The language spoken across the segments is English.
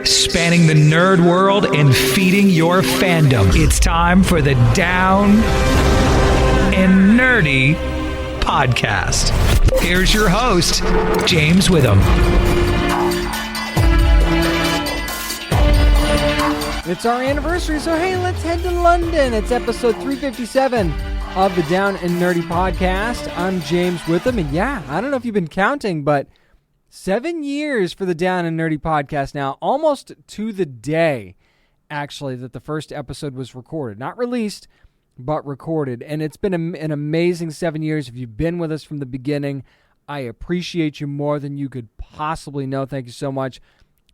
spanning the nerd world and feeding your fandom. It's time for the Down and Nerdy podcast. Here's your host, James Witham. It's our anniversary, so hey, let's head to London. It's episode 357 of the Down and Nerdy podcast. I'm James Witham, and yeah, I don't know if you've been counting, but 7 years for the Down and Nerdy podcast now, almost to the day, actually, that the first episode was recorded. Not released, but recorded. And it's been an amazing 7 years. If you've been with us from the beginning, I appreciate you more than you could possibly know. Thank you so much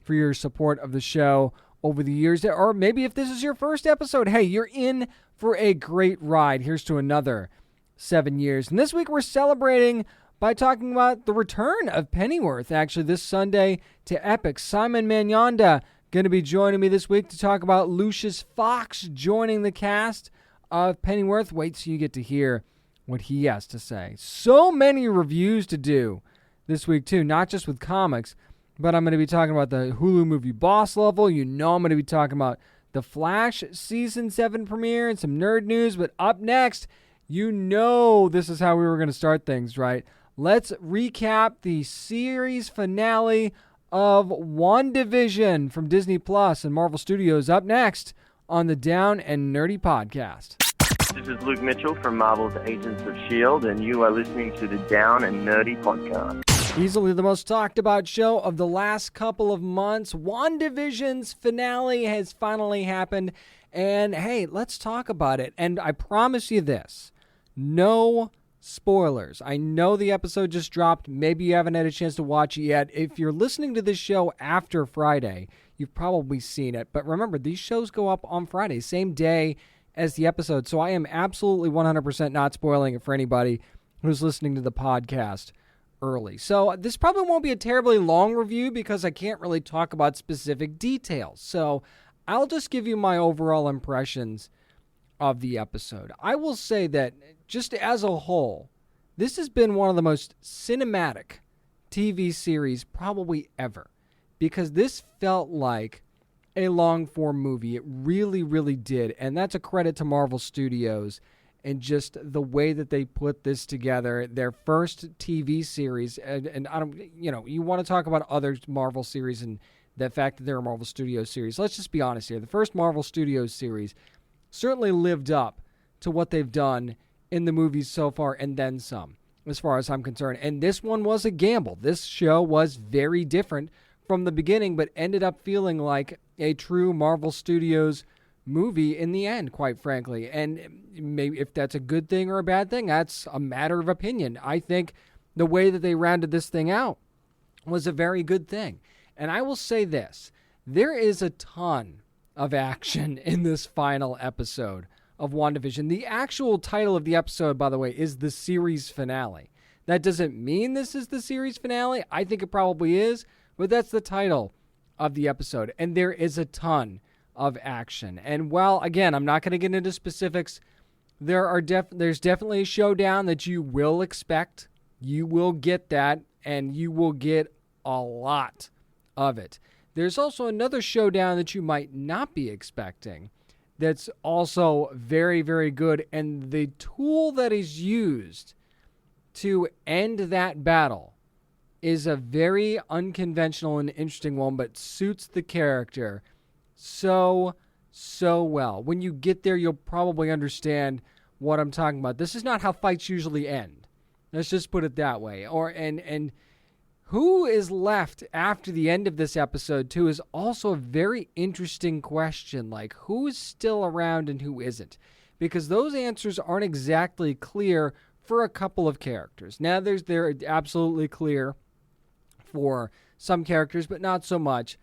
for your support of the show over the years. Or maybe if this is your first episode, hey, you're in for a great ride. Here's to another 7 years. And this week we're celebrating by talking about the return of Pennyworth, actually, this Sunday to EPIX. Simon Manyonda going to be joining me this week to talk about Lucius Fox joining the cast of Pennyworth. Wait till you get to hear what he has to say. So many reviews to do this week, too, not just with comics, but I'm going to be talking about the Hulu movie Boss Level. You know I'm going to be talking about The Flash Season 7 premiere and some nerd news. But up next, you know this is how we were going to start things, right? Let's recap the series finale of WandaVision from Disney Plus and Marvel Studios up next on the Down and Nerdy podcast. This is Luke Mitchell from Marvel's Agents of S.H.I.E.L.D., and you are listening to the Down and Nerdy podcast. Easily the most talked about show of the last couple of months. WandaVision's finale has finally happened, and hey, let's talk about it. And I promise you this, no spoilers. I know the episode just dropped. Maybe you haven't had a chance to watch it yet. If you're listening to this show after Friday, you've probably seen it. But remember, these shows go up on Friday, same day as the episode. So I am absolutely 100% not spoiling it for anybody who's listening to the podcast early. So this probably won't be a terribly long review because I can't really talk about specific details. So I'll just give you my overall impressions of the episode. I will say that just as a whole, this has been one of the most cinematic TV series probably ever, because this felt like a long-form movie. It really, really did, and that's a credit to Marvel Studios and just the way that they put this together. Their first TV series, and I don't, you want to talk about other Marvel series and the fact that they're a Marvel Studios series. Let's just be honest here. The first Marvel Studios series certainly lived up to what they've done in the movies so far, and then some, as far as I'm concerned. And this one was a gamble. This show was very different from the beginning, but ended up feeling like a true Marvel Studios movie in the end, quite frankly. And maybe if that's a good thing or a bad thing, that's a matter of opinion. I think the way that they rounded this thing out was a very good thing. And I will say this, there is a ton of action in this final episode of WandaVision. The actual title of the episode, by the way, is the series finale. That doesn't mean this is the series finale. I think it probably is, but that's the title of the episode. And there is a ton of action. And while, again, I'm not going to get into specifics, there's definitely a showdown that you will expect. You will get that, and you will get a lot of it. There's also another showdown that you might not be expecting that's also very, very good. And the tool that is used to end that battle is a very unconventional and interesting one, but suits the character so well. When you get there, you'll probably understand what I'm talking about. This is not how fights usually end. Let's just put it that way. And who is left after the end of this episode, too, is also a very interesting question. Like, who is still around and who isn't? Because those answers aren't exactly clear for a couple of characters. Now, they're absolutely clear for some characters, but not so much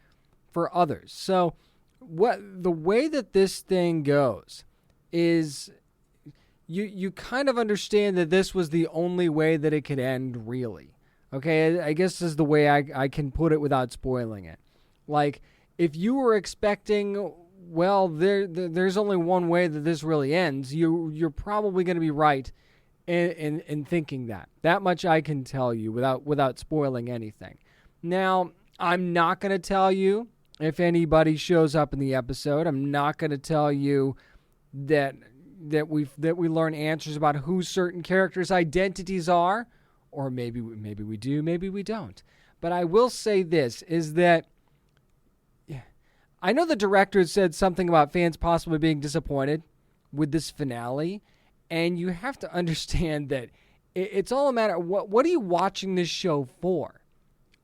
for others. So, the way that this thing goes is you kind of understand that this was the only way that it could end, really. Okay, I guess this is the way I can put it without spoiling it. Like, if you were expecting, well, there's only one way that this really ends, you're probably going to be right in thinking that. That much I can tell you without spoiling anything. Now, I'm not going to tell you if anybody shows up in the episode. I'm not going to tell you that we learn answers about who certain characters' identities are, or maybe we do, maybe we don't. But I will say this, is that I know the director said something about fans possibly being disappointed with this finale, and you have to understand that it's all a matter of what are you watching this show for?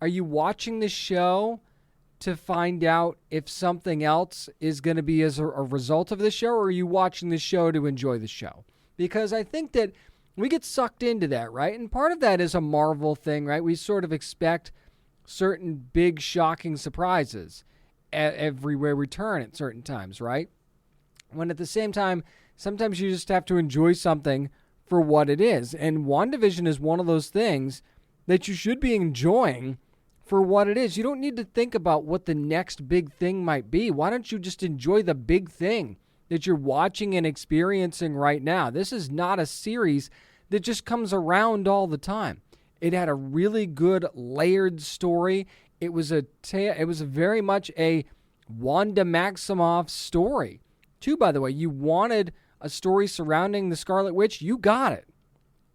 Are you watching this show to find out if something else is going to be as a result of the show, or are you watching the show to enjoy the show? Because I think that we get sucked into that, right? And part of that is a Marvel thing, right? We sort of expect certain big, shocking surprises everywhere we turn at certain times, right? When at the same time, sometimes you just have to enjoy something for what it is. And WandaVision is one of those things that you should be enjoying for what it is. You don't need to think about what the next big thing might be. Why don't you just enjoy the big thing that you're watching and experiencing right now? This is not a series that just comes around all the time. It had a really good layered story. It was very much a Wanda Maximoff story. Too, by the way, you wanted a story surrounding the Scarlet Witch, you got it.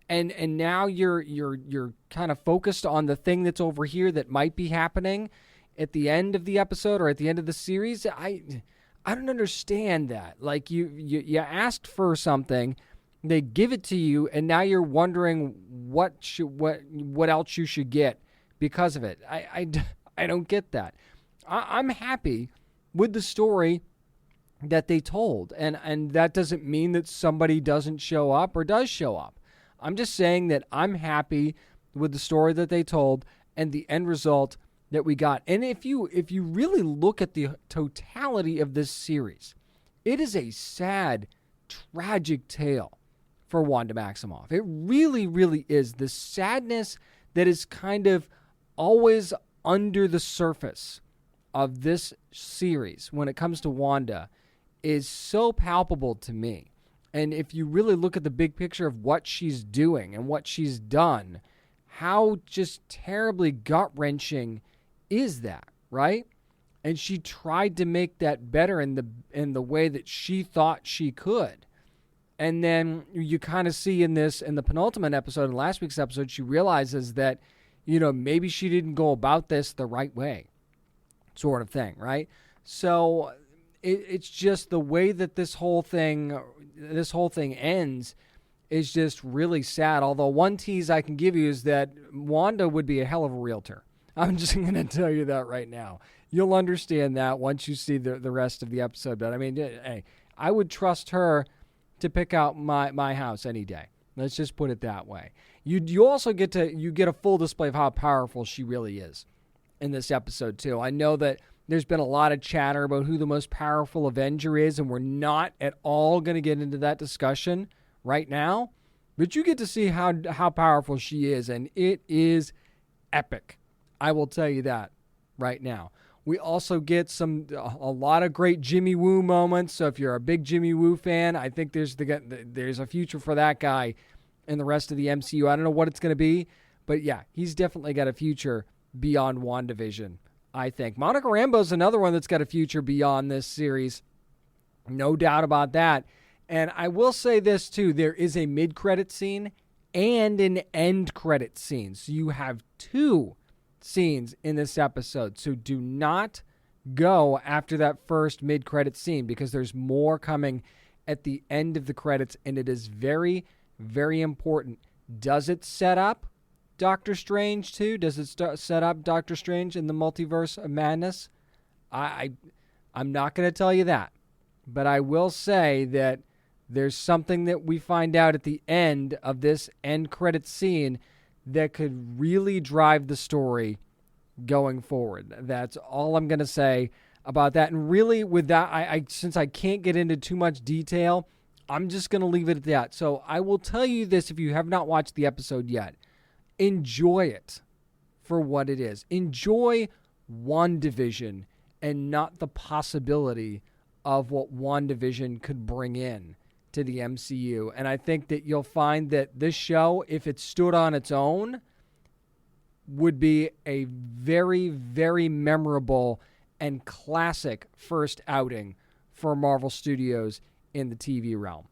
And now you're kind of focused on the thing that's over here that might be happening at the end of the episode or at the end of the series. I don't understand that. Like you asked for something, they give it to you, and now you're wondering what else you should get because of it. I don't get that. I'm happy with the story that they told, and that doesn't mean that somebody doesn't show up or does show up. I'm just saying that I'm happy with the story that they told and the end result that we got. And if you really look at the totality of this series, it is a sad, tragic tale for Wanda Maximoff. It really, really is. The sadness that is kind of always under the surface of this series when it comes to Wanda is so palpable to me. And if you really look at the big picture of what she's doing and what she's done, how just terribly gut-wrenching is that, right? And she tried to make that better in the way that she thought she could. And then you kind of see in the penultimate episode, in last week's episode, she realizes that, maybe she didn't go about this the right way, sort of thing, right? So it's just the way that this whole thing ends is just really sad. Although one tease I can give you is that Wanda would be a hell of a realtor. I'm just going to tell you that right now. You'll understand that once you see the rest of the episode. But I mean, hey, I would trust her to pick out my house any day. Let's just put it that way. You also get a full display of how powerful she really is in this episode too. I know that there's been a lot of chatter about who the most powerful Avenger is, and we're not at all going to get into that discussion right now. But you get to see how powerful she is, and it is epic. I will tell you that right now. We also get a lot of great Jimmy Woo moments. So if you're a big Jimmy Woo fan, I think there's a future for that guy in the rest of the MCU. I don't know what it's going to be, but yeah, he's definitely got a future beyond WandaVision, I think. Monica Rambeau's another one that's got a future beyond this series. No doubt about that. And I will say this too, there is a mid-credit scene and an end credit scene. So you have two scenes in this episode. So do not go after that first mid-credit scene because there's more coming at the end of the credits, and it is very, very important. Does it set up Doctor Strange too? Does it set up Doctor Strange in the Multiverse of Madness? I'm not going to tell you that, but I will say that there's something that we find out at the end of this end credit scene that could really drive the story going forward. That's all I'm going to say about that. And really with that, since I can't get into too much detail, I'm just going to leave it at that. So I will tell you this, if you have not watched the episode yet, enjoy it for what it is. Enjoy WandaVision and not the possibility of what WandaVision could bring in to the MCU. And I think that you'll find that this show, if it stood on its own, would be a very, very memorable and classic first outing for Marvel Studios in the TV realm.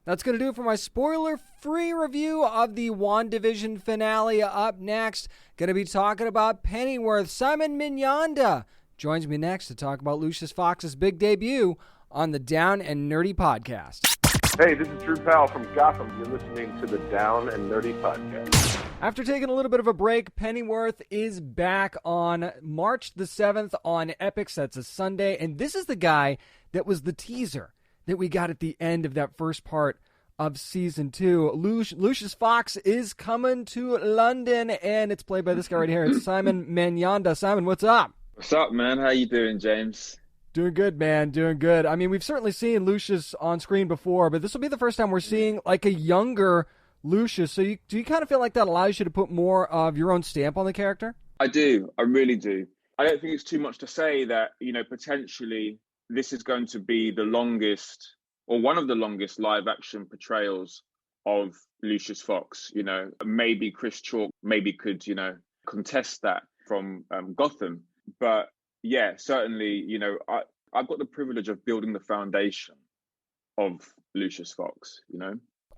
That's going to do it for my spoiler-free review of the WandaVision finale. Up next, going to be talking about Pennyworth. Simon Manyonda joins me next to talk about Lucius Fox's big debut on the Down and Nerdy podcast. Hey, this is Drew Powell from Gotham. You're listening to the Down and Nerdy podcast. After taking a little bit of a break, Pennyworth is back on March the 7th on EPIX. That's a Sunday. And this is the guy that was the teaser that we got at the end of that first part of season 2. Lucius Fox is coming to London, and it's played by this guy right here. It's Simon Manyonda. Simon, what's up? What's up, man? How you doing, James? Doing good, man. Doing good. I mean, we've certainly seen Lucius on screen before, but this will be the first time we're seeing like a younger Lucius. So do you kind of feel like that allows you to put more of your own stamp on the character? I do. I really do. I don't think it's too much to say that, potentially this is going to be the longest or one of the longest live action portrayals of Lucius Fox. Maybe Chris Chalk could, contest that from Gotham. But yeah, certainly, I've got the privilege of building the foundation of Lucius Fox,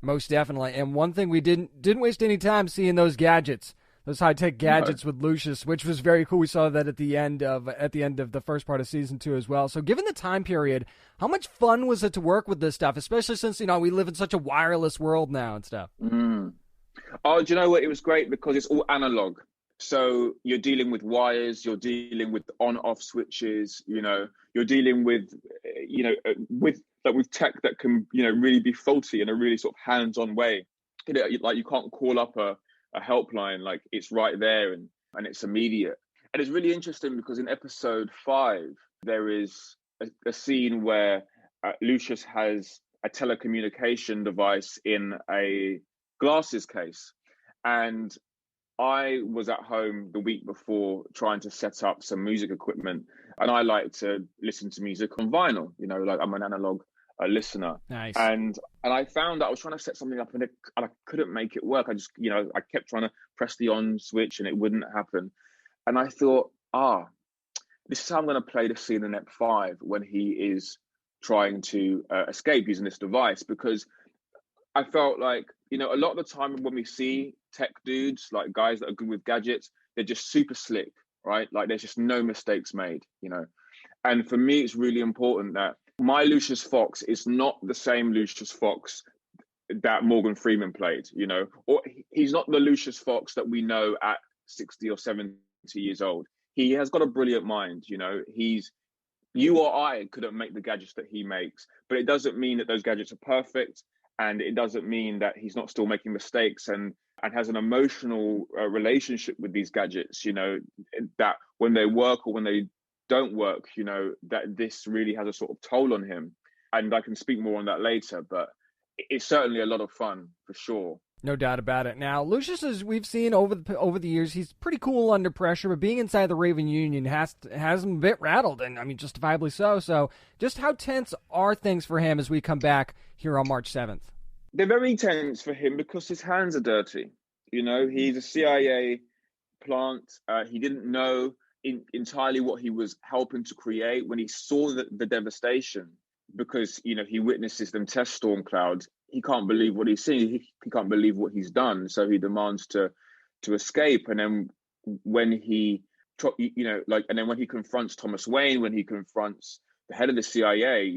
Most definitely. And one thing we didn't waste any time seeing those gadgets. Those high-tech gadgets with Lucius, which was very cool. We saw that at the end of the first part of season 2 as well. So given the time period, how much fun was it to work with this stuff, especially since, we live in such a wireless world now and stuff? Oh, do you know what? It was great because it's all analog. So you're dealing with wires, you're dealing with on-off switches, you're dealing with, with tech that can, really be faulty in a really sort of hands-on way. Like you can't call up a helpline, like it's right there and it's immediate. And it's really interesting because in episode 5, there is a scene where Lucius has a telecommunication device in a glasses case. And I was at home the week before trying to set up some music equipment, and I like to listen to music on vinyl, like I'm an analog listener. Nice. And I found that I was trying to set something up and I couldn't make it work. I just, I kept trying to press the on switch and it wouldn't happen. And I thought, this is how I'm going to play the scene in Ep 5 when he is trying to escape using this device, because I felt like, a lot of the time when we see tech dudes, like guys that are good with gadgets, they're just super slick, right? Like there's just no mistakes made, And for me, it's really important that my Lucius Fox is not the same Lucius Fox that Morgan Freeman played, or he's not the Lucius Fox that we know at 60 or 70 years old. He has got a brilliant mind, you or I couldn't make the gadgets that he makes, but it doesn't mean that those gadgets are perfect. And it doesn't mean that he's not still making mistakes and has an emotional relationship with these gadgets, that when they work or when they don't work, that this really has a sort of toll on him. And I can speak more on that later, but it's certainly a lot of fun for sure. No doubt about it. Now, Lucius, as we've seen over the years, he's pretty cool under pressure, but being inside the Raven Union has him a bit rattled, and I mean, justifiably so. So just how tense are things for him as we come back here on March 7th? They're very tense for him because his hands are dirty. He's a CIA plant. He didn't know entirely what he was helping to create when he saw the devastation, because, he witnesses them test storm clouds. He can't believe what he's seen. He can't believe what he's done. So he demands to escape. And then when he, and then when he confronts Thomas Wayne, when he confronts the head of the CIA,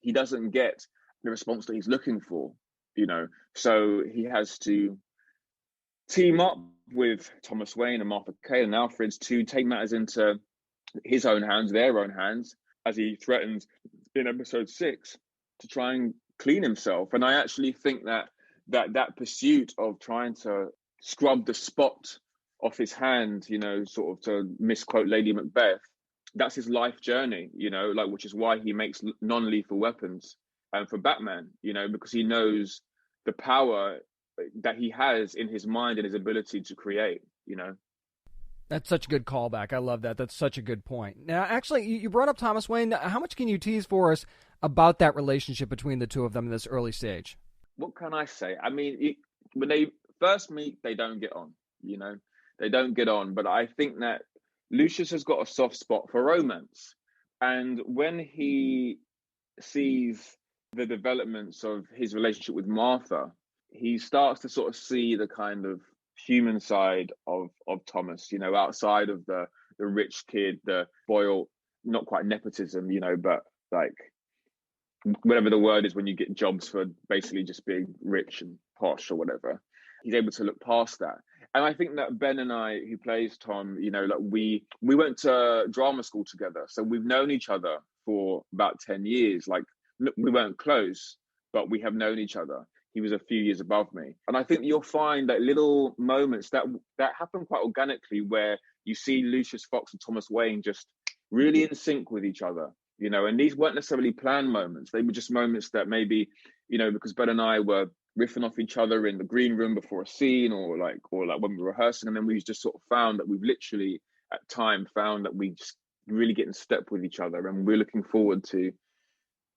he doesn't get the response that he's looking for, So he has to team up with Thomas Wayne and Martha Kay and Alfred to take matters into his own hands, their own hands, as he threatens in episode 6 to try and clean himself. And I actually think that pursuit of trying to scrub the spot off his hand, sort of to misquote Lady Macbeth, that's his life journey, which is why he makes non-lethal weapons for Batman, because he knows the power that he has in his mind and his ability to create, That's such a good callback. I love that. That's such a good point. Now, actually, you brought up Thomas Wayne. How much can you tease for us about that relationship between the two of them in this early stage? What can I say? I mean, when they first meet, they don't get on, They don't get on. But I think that Lucius has got a soft spot for romance. And when he sees the developments of his relationship with Martha, he starts to sort of see the kind of human side of Thomas, you know, outside of the rich kid, the spoiled, not quite nepotism, you know, but like whatever the word is when you get jobs for basically just being rich and posh or whatever. He's able to look past that. And I think that Ben and I, who plays Tom, you know, like we went to drama school together. So we've known each other for about 10 years. Like we weren't close, but we have known each other. He was a few years above me. And I think you'll find that little moments that happen quite organically where you see Lucius Fox and Thomas Wayne just really in sync with each other, you know, and these weren't necessarily planned moments. They were just moments that maybe, you know, because Ben and I were riffing off each other in the green room before a scene or like when we were rehearsing, and then we just sort of found that we've literally at time found that we just really get in step with each other, and we're looking forward to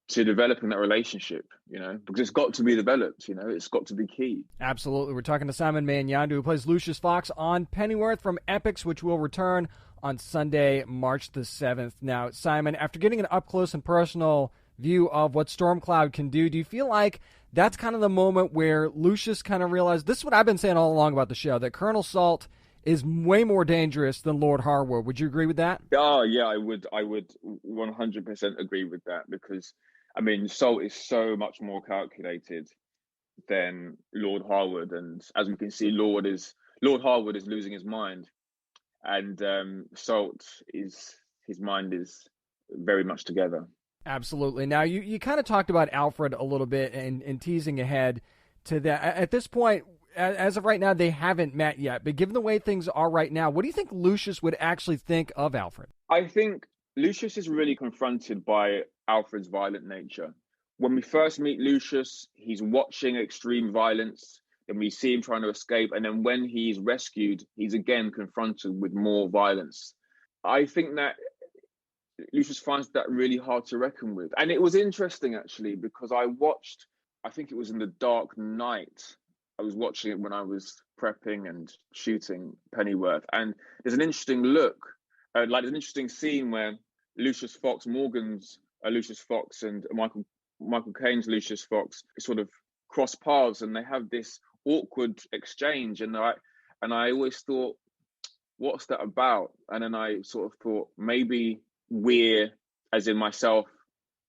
developing that relationship, you know, because it's got to be developed, you know, it's got to be key. Absolutely. We're talking to Simon Manyonda, who plays Lucius Fox on Pennyworth from EPIX, which will return on Sunday, March the 7th. Now, Simon, after getting an up-close and personal view of what Stormcloud can do you feel like that's kind of the moment where Lucius kind of realized, this is what I've been saying all along about the show, that Colonel Salt is way more dangerous than Lord Harwood. Would you agree with that? Oh, yeah, I would 100% agree with that, because I mean, Salt is so much more calculated than Lord Harwood, and as we can see, Lord Harwood is losing his mind, and Salt his mind is very much together. Absolutely. Now, you kind of talked about Alfred a little bit and teasing ahead to that. At this point, as of right now, they haven't met yet, but given the way things are right now, what do you think Lucius would actually think of Alfred? I think Lucius is really confronted by Alfred's violent nature. When we first meet Lucius, he's watching extreme violence, then we see him trying to escape, and then when he's rescued, he's again confronted with more violence. I think that Lucius finds that really hard to reckon with. And it was interesting, actually, because I think it was in the Dark Knight. I was watching it when I was prepping and shooting Pennyworth, and there's an interesting look, there's an interesting scene where Lucius Fox, Morgan's Lucius Fox, and Michael Caine's Lucius Fox sort of cross paths, and they have this awkward exchange. And I always thought, what's that about? And then I sort of thought, maybe we're, as in myself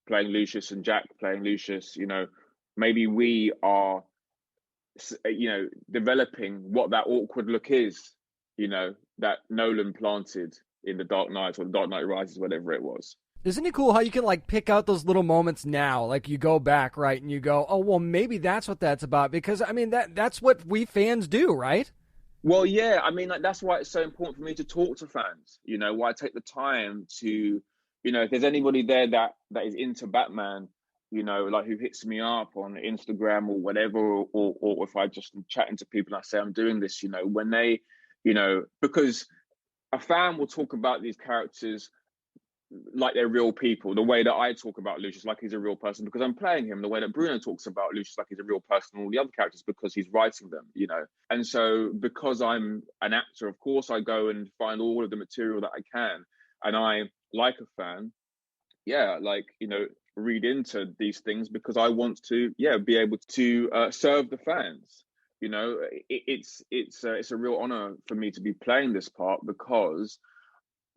playing Lucius and Jack playing Lucius, you know, maybe we are, you know, developing what that awkward look is, you know, that Nolan planted in The Dark Knight or The Dark Knight Rises, whatever it was. Isn't it cool how you can like pick out those little moments now? Like you go back, right, and you go, oh, well, maybe that's what that's about. Because, I mean, that's what we fans do, right? Well, yeah, I mean, like, that's why it's so important for me to talk to fans, you know, why I take the time to, you know, if there's anybody there that is into Batman, you know, like who hits me up on Instagram or whatever, or if I just am chatting to people and I say I'm doing this, you know, when they, you know, because a fan will talk about these characters like they're real people, the way that I talk about Lucius like he's a real person because I'm playing him, the way that Bruno talks about Lucius like he's a real person, and all the other characters because he's writing them, you know. And so because I'm an actor, of course I go and find all of the material that I can, and I, like a fan, like, you know, read into these things because I want to, be able to serve the fans. You know, it's a real honor for me to be playing this part because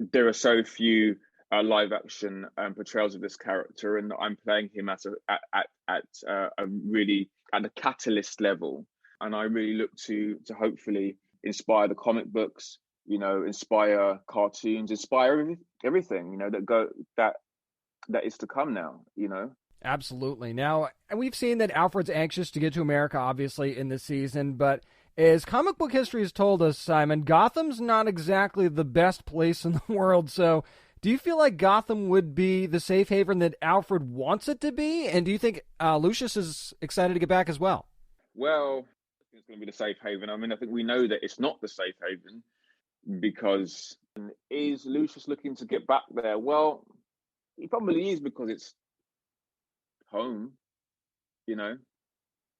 there are so few live action portrayals of this character, and I'm playing him at a really at the catalyst level, and I really look to hopefully inspire the comic books, you know, inspire cartoons, inspire everything, you know, that is to come now, you know. Absolutely. Now, we've seen that Alfred's anxious to get to America, obviously, in this season, but as comic book history has told us, Simon, Gotham's not exactly the best place in the world. So do you feel like Gotham would be the safe haven that Alfred wants it to be? And do you think Lucius is excited to get back as well? Well, it's going to be the safe haven. I mean, I think we know that it's not the safe haven because is Lucius looking to get back there? Well, he probably is because it's home, you know.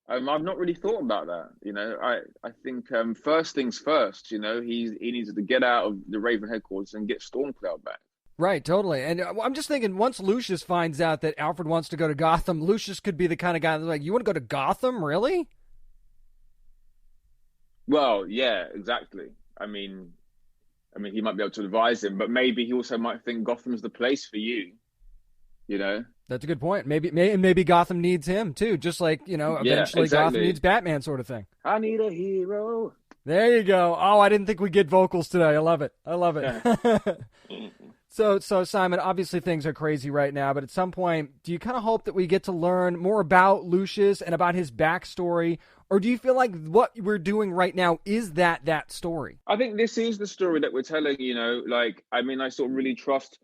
I've not really thought about that, you know. I think first things first, you know, he needs to get out of the Raven headquarters and get Stormcloud back. Right, totally. And I'm just thinking, once Lucius finds out that Alfred wants to go to Gotham, Lucius could be the kind of guy that's like, you want to go to Gotham, really? Well, yeah, exactly. I mean, he might be able to advise him, but maybe he also might think Gotham's the place for you. You know, that's a good point. Maybe Gotham needs him too, just like eventually Gotham needs Batman, sort of thing. I need a hero. There you go. Oh, I didn't think we'd get vocals today. I love it. So Simon, obviously things are crazy right now, but at some point, do you kind of hope that we get to learn more about Lucius and about his backstory, or do you feel like what we're doing right now is that story? I think this is the story that we're telling. I sort of really trust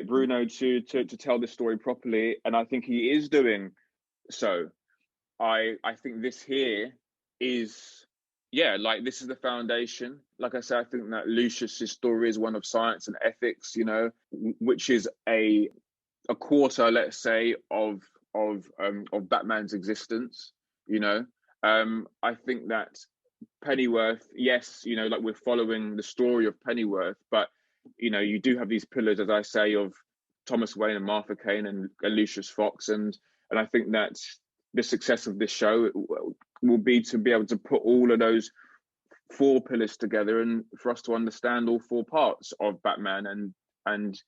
Bruno to tell this story properly, and I think he is doing so. I think this here is. Yeah, this is the foundation. Like I said, I think that Lucius's story is one of science and ethics, which is a quarter, let's say, of Batman's existence. I think that Pennyworth, yes, we're following the story of Pennyworth, but you do have these pillars, as I say, of Thomas Wayne and Martha Kane and Lucius Fox, and I think that the success of this show will be to be able to put all of those four pillars together and for us to understand all four parts of Batman. And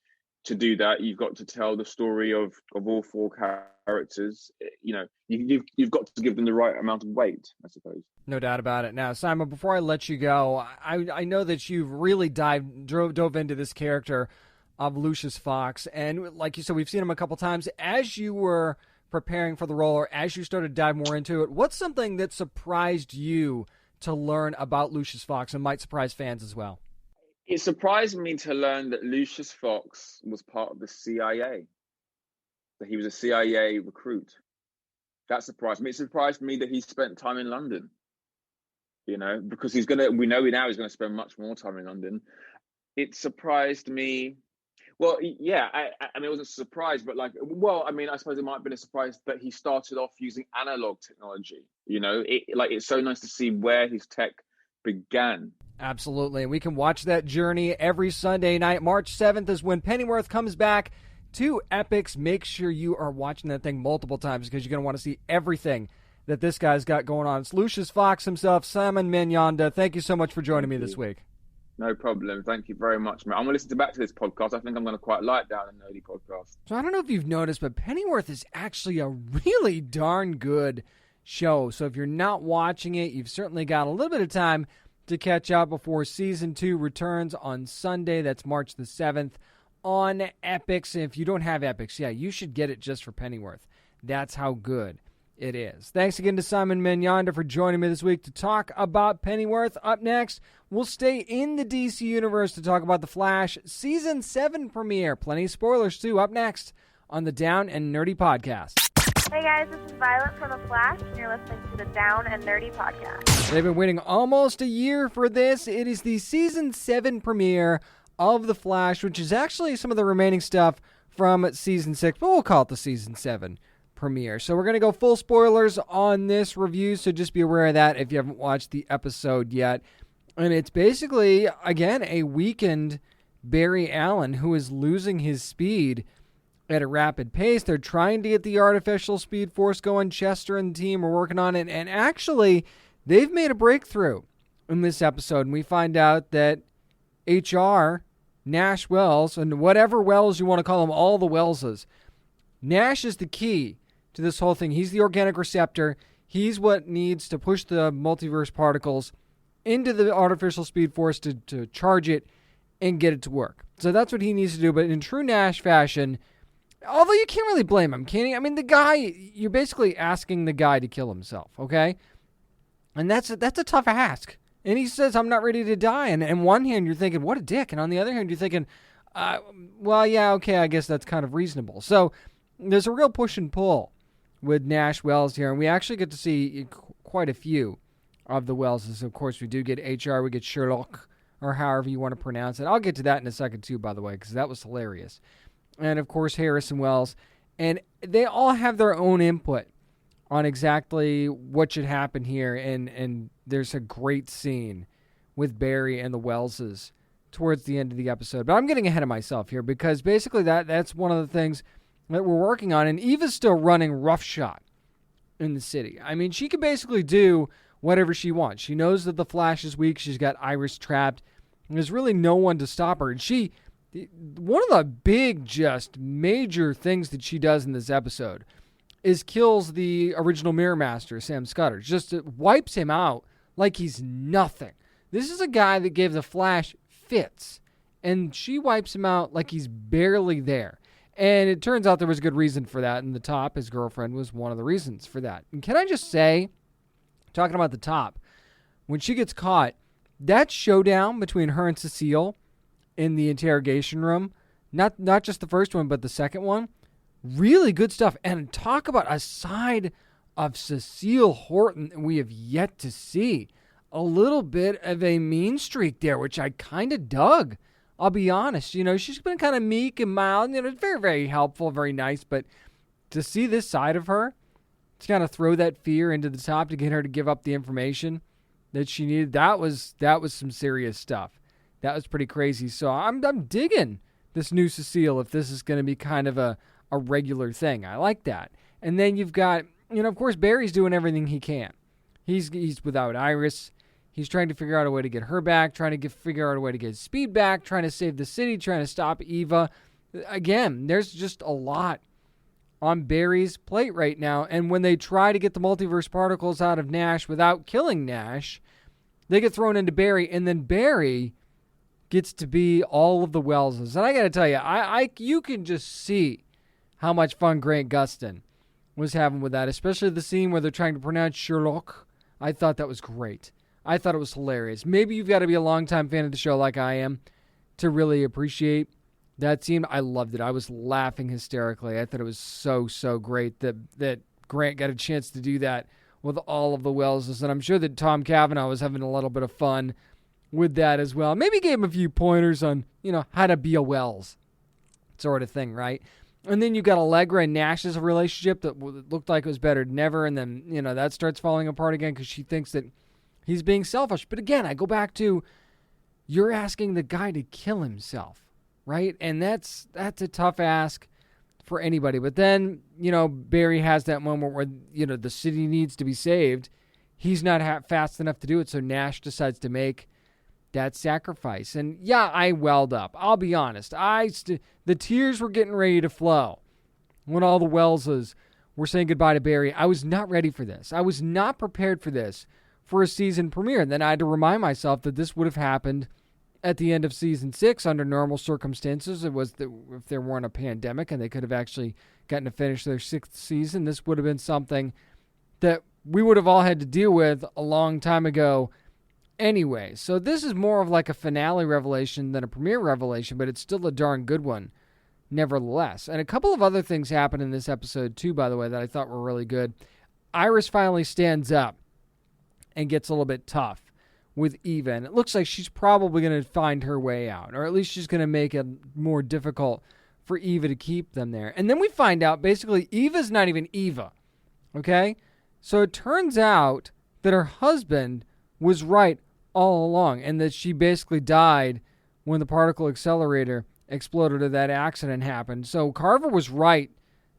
to do that, you've got to tell the story of all four characters. You've got to give them the right amount of weight, I suppose. No doubt about it. Now, Simon, before I let you go, I know that you've really dove into this character of Lucius Fox. And like you said, we've seen him a couple times. As you were preparing for the role, or as you started to dive more into it, what's something that surprised you to learn about Lucius Fox and might surprise fans as well? It surprised me to learn that Lucius Fox was part of the CIA, that he was a CIA recruit. That surprised me. It surprised me that he spent time in London, because we know now he's going to spend much more time in London. It surprised me. Well, yeah, I wasn't surprised, but I suppose it might have been a surprise that he started off using analog technology. It's so nice to see where his tech began. Absolutely. And we can watch that journey every Sunday night. March 7th is when Pennyworth comes back to Epix. Make sure you are watching that thing multiple times because you're going to want to see everything that this guy's got going on. It's Lucius Fox himself, Simon Manyonda. Thank you so much for joining me this week. No problem. Thank you very much, man. I'm going to listen back to this podcast. I think I'm going to quite like Down and Nerdy podcast. So I don't know if you've noticed, but Pennyworth is actually a really darn good show. So if you're not watching it, you've certainly got a little bit of time to catch up before Season 2 returns on Sunday. That's March the 7th on Epix. If you don't have Epix, you should get it just for Pennyworth. That's how good it is. Thanks again to Simon Manyonda for joining me this week to talk about Pennyworth. Up next, we'll stay in the DC universe to talk about The Flash Season 7 premiere. Plenty of spoilers, too, up next on the Down and Nerdy podcast. Hey guys, this is Violet from The Flash, and you're listening to the Down and Nerdy podcast. They've been waiting almost a year for this. It is the Season 7 premiere of The Flash, which is actually some of the remaining stuff from Season 6, but we'll call it the Season 7 premiere. So we're going to go full spoilers on this review, so just be aware of that if you haven't watched the episode yet. And it's basically, again, a weakened Barry Allen who is losing his speed at a rapid pace. They're trying to get the artificial speed force going. Chester and the team are working on it, and actually, they've made a breakthrough in this episode, and we find out that HR, Nash Wells, and whatever Wells you want to call them, all the Wellses, Nash is the key to this whole thing. He's the organic receptor. He's what needs to push the multiverse particles into the artificial speed force to charge it and get it to work. So that's what he needs to do. But in true Nash fashion, although you can't really blame him, can you? I mean, the guy, you're basically asking the guy to kill himself, okay? And that's a tough ask. And he says, I'm not ready to die. And on one hand, you're thinking, what a dick. And on the other hand, you're thinking, well, yeah, okay, I guess that's kind of reasonable. So there's a real push and pull with Nash Wells here. And we actually get to see quite a few of the Wellses. Of course, we do get HR, we get Sherlock, or however you want to pronounce it. I'll get to that in a second, too, by the way, because that was hilarious. And, of course, Harrison Wells. And they all have their own input on exactly what should happen here. And there's a great scene with Barry and the Wellses towards the end of the episode. But I'm getting ahead of myself here because basically that's one of the things that we're working on. And Eva's still running roughshod in the city. I mean, she can basically do whatever she wants. She knows that the Flash is weak. She's got Iris trapped. There's really no one to stop her. And one of the big, just major things that she does in this episode is kills the original Mirror Master, Sam Scudder. Just wipes him out like he's nothing. This is a guy that gave the Flash fits, and she wipes him out like he's barely there. And it turns out there was a good reason for that, and the Top, his girlfriend, was one of the reasons for that. And can I just say, talking about the Top, when she gets caught, that showdown between her and Cecile in the interrogation room, not just the first one, but the second one, really good stuff. And talk about a side of Cecile Horton that we have yet to see. A little bit of a mean streak there, which I kind of dug. I'll be honest. She's been kind of meek and mild. Very, very helpful, very nice. But to see this side of her, to kind of throw that fear into the Top to get her to give up the information that she needed, that was some serious stuff. That was pretty crazy. So I'm digging this new Cecile if this is going to be kind of a regular thing. I like that. And then you've got, of course, Barry's doing everything he can. He's without Iris. He's trying to figure out a way to get her back, trying to figure out a way to get Speed back, trying to save the city, trying to stop Eva. Again, there's just a lot on Barry's plate right now. And when they try to get the multiverse particles out of Nash without killing Nash, they get thrown into Barry, and then Barry gets to be all of the Welleses. And I got to tell you, you can just see how much fun Grant Gustin was having with that, especially the scene where they're trying to pronounce Sherlock. I thought that was great. I thought it was hilarious. Maybe you've got to be a longtime fan of the show like I am to really appreciate that scene. I loved it. I was laughing hysterically. I thought it was so, so great that Grant got a chance to do that with all of the Welleses. And I'm sure that Tom Cavanaugh was having a little bit of fun with that as well. Maybe gave him a few pointers on, how to be a Wells sort of thing, right? And then you got Allegra and Nash's relationship that looked like it was better than ever. And then, that starts falling apart again because she thinks that he's being selfish. But again, I go back to, you're asking the guy to kill himself, right? And that's a tough ask for anybody. But then, Barry has that moment where, the city needs to be saved. He's not fast enough to do it. So Nash decides to make that sacrifice. And yeah, I welled up. I'll be honest. The tears were getting ready to flow when all the Welleses were saying goodbye to Barry. I was not ready for this. I was not prepared for this for a season premiere. And then I had to remind myself that this would have happened at the end of season 6 under normal circumstances. It was if there weren't a pandemic and they could have actually gotten to finish their 6th season, this would have been something that we would have all had to deal with a long time ago anyway. So this is more of like a finale revelation than a premiere revelation, but it's still a darn good one nevertheless. And a couple of other things happened in this episode too, by the way, that I thought were really good. Iris finally stands up and gets a little bit tough with Eva, and it looks like she's probably going to find her way out, or at least she's going to make it more difficult for Eva to keep them there. And then we find out basically Eva's not even Eva, okay? So it turns out that her husband was right all along, and that she basically died when the particle accelerator exploded or that accident happened. So Carver was right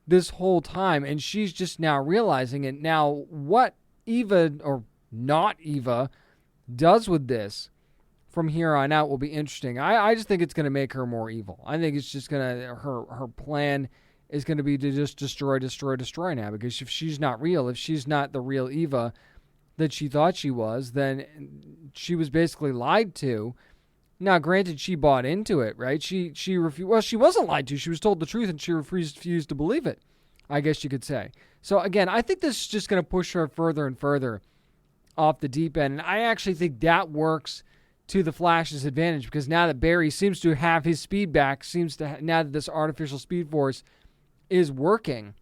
this whole time, and she's just now realizing it. Now, what Eva, or not Eva, does with this from here on out will be interesting. I just think it's going to make her more evil. I think it's just going to, her plan is going to be to just destroy now, because if she's not real, if she's not the real Eva that she thought she was, then she was basically lied to. Now, granted, she bought into it, right? She refused. Well, she wasn't lied to. She was told the truth, and she refused to believe it, I guess you could say. So, again, I think this is just going to push her further and further off the deep end. And I actually think that works to the Flash's advantage, because now that Barry seems to have his speed back, now that this artificial speed force is working,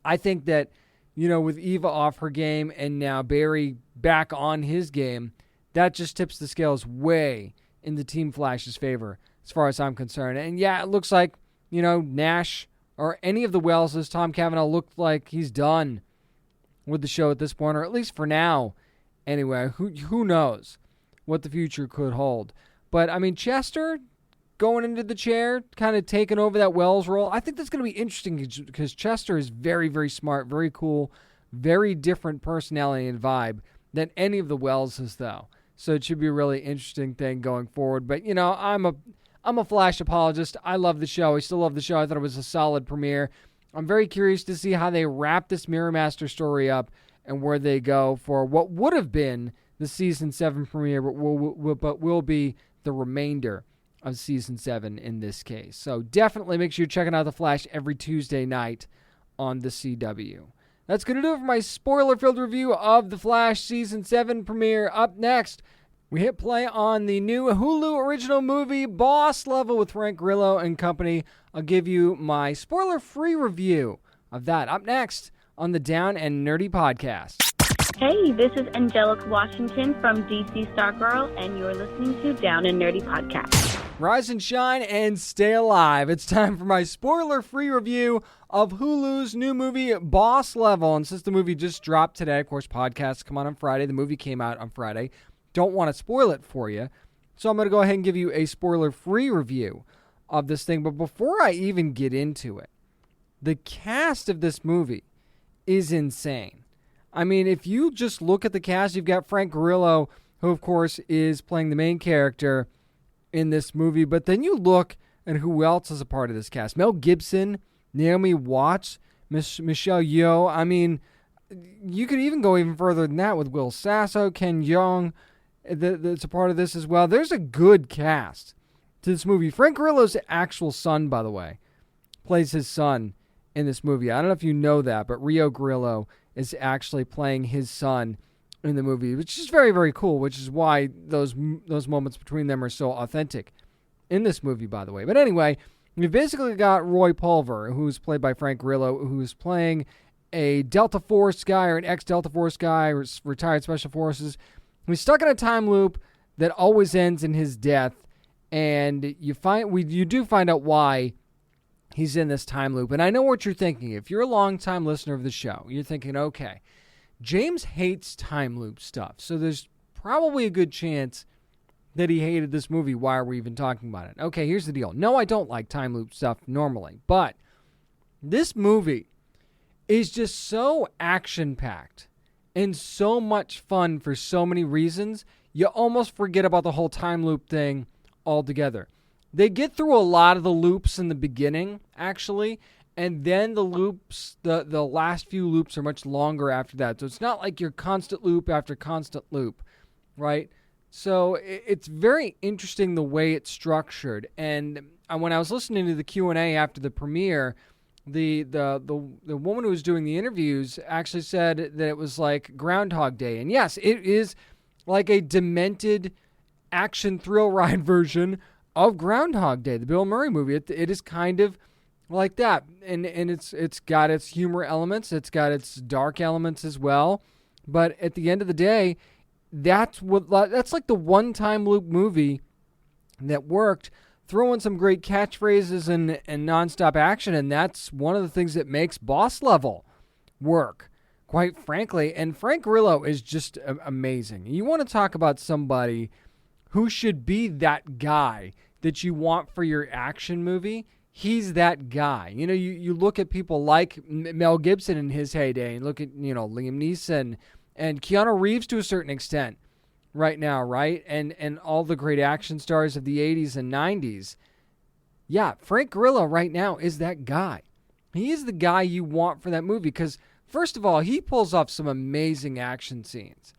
I think that, with Eva off her game and now Barry back on his game, that just tips the scales way in the Team Flash's favor, as far as I'm concerned. And yeah, it looks like, Nash or any of the Welleses, Tom Cavanaugh looked like he's done with the show at this point, or at least for now. Anyway, who knows what the future could hold. But, I mean, Chester going into the chair, kind of taking over that Wells role, I think that's going to be interesting because Chester is very, very smart, very cool, very different personality and vibe than any of the Welleses, though. So it should be a really interesting thing going forward. But, you know, I'm a Flash apologist. I love the show. I still love the show. I thought it was a solid premiere. I'm very curious to see how they wrap this Mirror Master story up and where they go for what would have been the Season 7 premiere, but will be the remainder of Season 7 in this case. So definitely make sure you're checking out The Flash every Tuesday night on the CW. That's going to do it for my spoiler-filled review of The Flash Season 7 premiere. Up next, we hit play on the new Hulu original movie, Boss Level, with Frank Grillo and company. I'll give you my spoiler-free review of that up next on the Down and Nerdy Podcast. Hey, this is Angelica Washington from DC Stargirl, and you're listening to Down and Nerdy Podcast. Rise and shine and stay alive. It's time for my spoiler-free review of Hulu's new movie, Boss Level. And since the movie just dropped today, of course, podcasts come out on Friday. The movie came out on Friday. Don't want to spoil it for you. So I'm going to go ahead and give you a spoiler-free review of this thing. But before I even get into it, the cast of this movie is insane. I mean, if you just look at the cast, you've got Frank Grillo, who, of course, is playing the main character in this movie. But then you look at who else is a part of this cast. Mel Gibson, Naomi Watts, Michelle Yeoh. I mean, you could even go even further than that with Will Sasso, Ken Jeong, that's a part of this as well. There's a good cast to this movie. Frank Grillo's actual son, by the way, plays his son in this movie. I don't know if you know that, but Rio Grillo is actually playing his son in the movie, which is very, very cool, which is why those moments between them are so authentic in this movie, by the way. But anyway, we've basically got Roy Pulver, who's played by Frank Grillo, who's playing a Delta Force guy or an ex-Delta Force guy, retired Special Forces. He's stuck in a time loop that always ends in his death, and you do find out why he's in this time loop. And I know what you're thinking. If you're a long-time listener of the show, you're thinking, okay, James hates time loop stuff, so there's probably a good chance that he hated this movie. Why are we even talking about it? Okay, here's the deal. No, I don't like time loop stuff normally, but this movie is just so action-packed and so much fun for so many reasons, you almost forget about the whole time loop thing altogether. They get through a lot of the loops in the beginning, actually, and then the loops, the last few loops are much longer after that. So it's not like you're constant loop after constant loop, right? So it's very interesting the way it's structured. And when I was listening to the Q&A after the premiere, the woman who was doing the interviews actually said that it was like Groundhog Day. And yes, it is like a demented action thrill ride version of Groundhog Day, the Bill Murray movie. It is kind of like that. And it's got its humor elements. It's got its dark elements as well. But at the end of the day, that's like the one-time loop movie that worked. Throw in some great catchphrases and nonstop action, and that's one of the things that makes Boss Level work, quite frankly. And Frank Grillo is just amazing. You want to talk about somebody who should be that guy that you want for your action movie? He's that guy. You know, you look at people like Mel Gibson in his heyday, and look at, Liam Neeson and Keanu Reeves to a certain extent right now, right? And all the great action stars of the 80s and 90s. Yeah, Frank Grillo right now is that guy. He is the guy you want for that movie because, first of all, he pulls off some amazing action scenes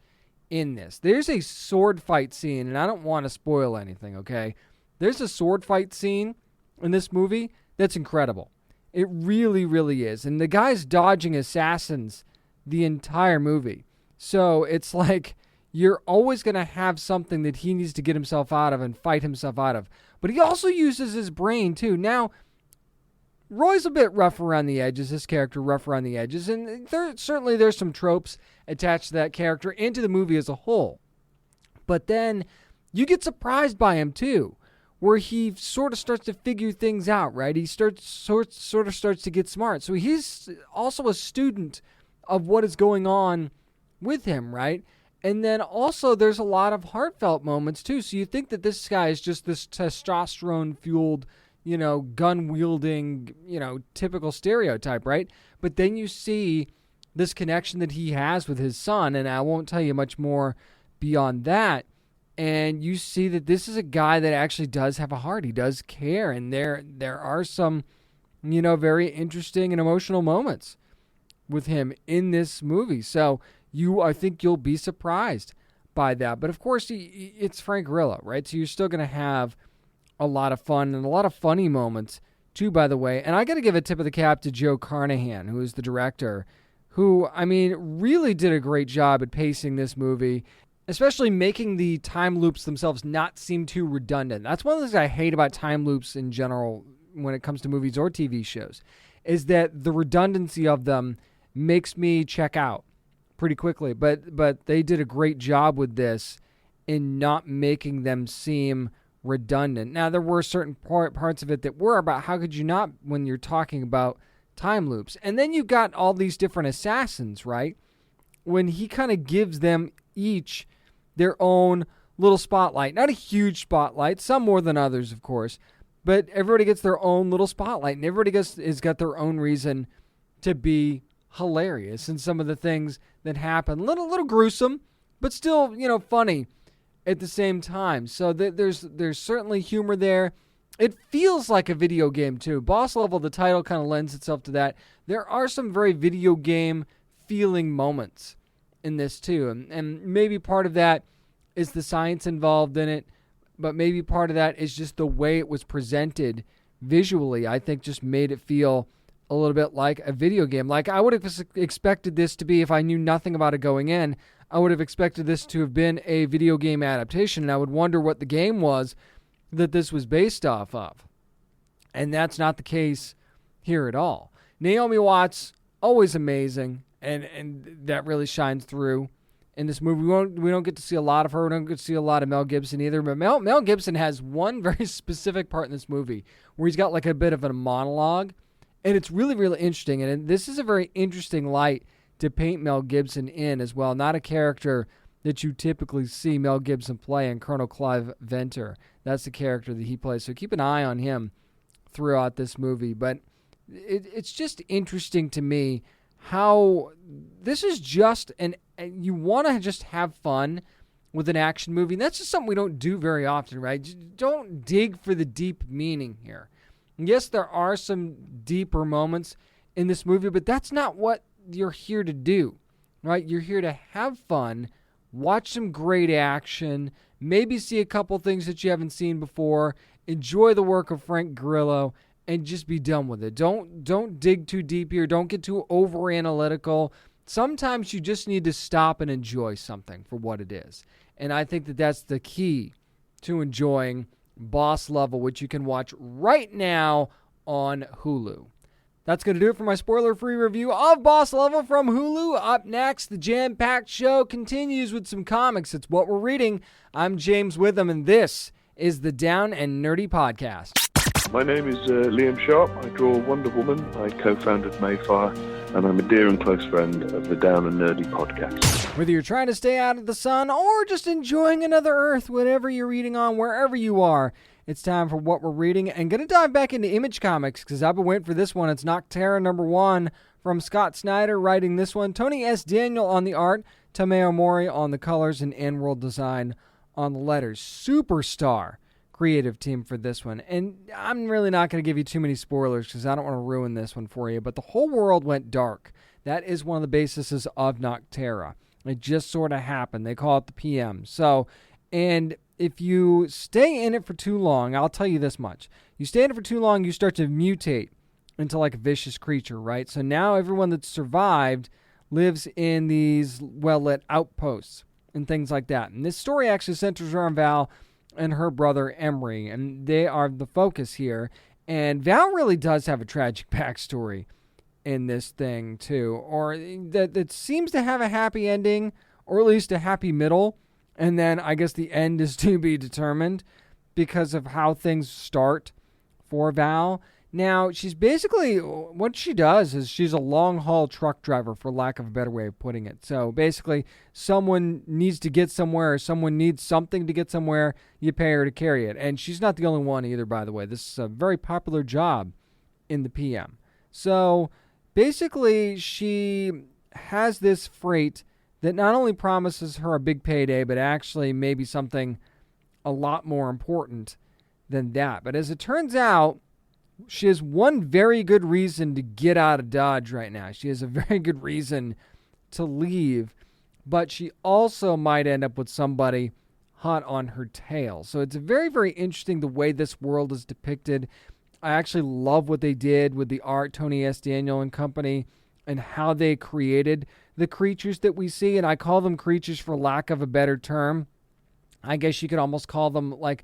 in this. There's a sword fight scene, and I don't want to spoil anything, okay? There's a sword fight scene in this movie that's incredible. It really, really is. And the guy's dodging assassins the entire movie. So it's like you're always going to have something that he needs to get himself out of and fight himself out of. But he also uses his brain, too. Now, Roy's a bit rough around the edges, this character rough around the edges, and certainly there's some tropes attached to that character into the movie as a whole. But then you get surprised by him, too, where he sort of starts to figure things out, right? He sort of starts to get smart. So he's also a student of what is going on with him, right? And then also there's a lot of heartfelt moments too. So you think that this guy is just this testosterone-fueled, gun-wielding, typical stereotype, right? But then you see this connection that he has with his son, and I won't tell you much more beyond that. And you see that this is a guy that actually does have a heart. He does care, and there are some, very interesting and emotional moments with him in this movie. So I think you'll be surprised by that. But of course, it's Frank Grillo, right? So you're still going to have a lot of fun and a lot of funny moments too, by the way. And I got to give a tip of the cap to Joe Carnahan, who is the director, who, really did a great job at pacing this movie, especially making the time loops themselves not seem too redundant. That's one of the things I hate about time loops in general when it comes to movies or TV shows, is that the redundancy of them makes me check out pretty quickly. But they did a great job with this in not making them seem redundant. Now, there were certain parts of it that were, but how could you not when you're talking about time loops? And then you got all these different assassins, right? When he kind of gives them each their own little spotlight. Not a huge spotlight, some more than others, of course, but everybody gets their own little spotlight, and everybody has got their own reason to be hilarious. And some of the things that happen, little gruesome, but still, funny at the same time. So there's certainly humor there. It feels like a video game too. Boss Level, the title kind of lends itself to that. There are some very video game feeling moments in this too. And maybe part of that is the science involved in it, but maybe part of that is just the way it was presented visually. I think just made it feel a little bit like a video game. Like I would have expected this to be, if I knew nothing about it going in, I would have expected this to have been a video game adaptation, and I would wonder what the game was that this was based off of. And that's not the case here at all. Naomi Watts, always amazing, and that really shines through in this movie. We don't get to see a lot of her. We don't get to see a lot of Mel Gibson either. But Mel Gibson has one very specific part in this movie where he's got like a bit of a monologue, and it's really, really interesting. And this is a very interesting light to paint Mel Gibson in as well. Not a character that you typically see Mel Gibson play in Colonel Clive Venter. That's the character that he plays. So keep an eye on him throughout this movie. But it's just interesting to me how this is just you want to just have fun with an action movie. And that's just something we don't do very often, right? Just don't dig for the deep meaning here. And yes, there are some deeper moments in this movie, but that's not what you're here to do, right? You're here to have fun, watch some great action, maybe see a couple things that you haven't seen before, enjoy the work of Frank Grillo, and just be done with it. Don't dig too deep here. Don't get too over analytical. Sometimes you just need to stop and enjoy something for what it is. And I think that that's the key to enjoying Boss Level, which you can watch right now on Hulu. That's going to do it for my spoiler-free review of Boss Level from Hulu. Up next, the jam-packed show continues with some comics. It's what we're reading. I'm James Witham, and this is the Down and Nerdy Podcast. My name is Liam Sharp. I draw Wonder Woman. I co-founded Mayfire, and I'm a dear and close friend of the Down and Nerdy Podcast. Whether you're trying to stay out of the sun or just enjoying another Earth, whatever you're reading on, wherever you are, it's time for what we're reading, and going to dive back into Image Comics because I've been waiting for this one. It's Nocterra #1 from Scott Snyder writing this one. Tony S. Daniel on the art, Tomeo Mori on the colors, and N-World Design on the letters. Superstar creative team for this one. And I'm really not going to give you too many spoilers because I don't want to ruin this one for you, but the whole world went dark. That is one of the bases of Nocterra. It just sort of happened. They call it the PM. So, and if you stay in it for too long, I'll tell you this much. You stay in it for too long, you start to mutate into like a vicious creature, right? So now everyone that's survived lives in these well-lit outposts and things like that. And this story actually centers around Val and her brother Emery, and they are the focus here. And Val really does have a tragic backstory in this thing too, or that seems to have a happy ending, or at least a happy middle. And then I guess the end is to be determined because of how things start for Val. Now, she's basically, what she does is she's a long-haul truck driver, for lack of a better way of putting it. So basically, someone needs to get somewhere, or someone needs something to get somewhere, you pay her to carry it. And she's not the only one either, by the way. This is a very popular job in the PM. So basically, she has this freight that not only promises her a big payday, but actually maybe something a lot more important than that. But as it turns out, she has one very good reason to get out of Dodge right now. She has a very good reason to leave, but she also might end up with somebody hot on her tail. So it's very, very interesting the way this world is depicted. I actually love what they did with the art, Tony S. Daniel and company, and how they created the creatures that we see. And I call them creatures for lack of a better term. I guess you could almost call them like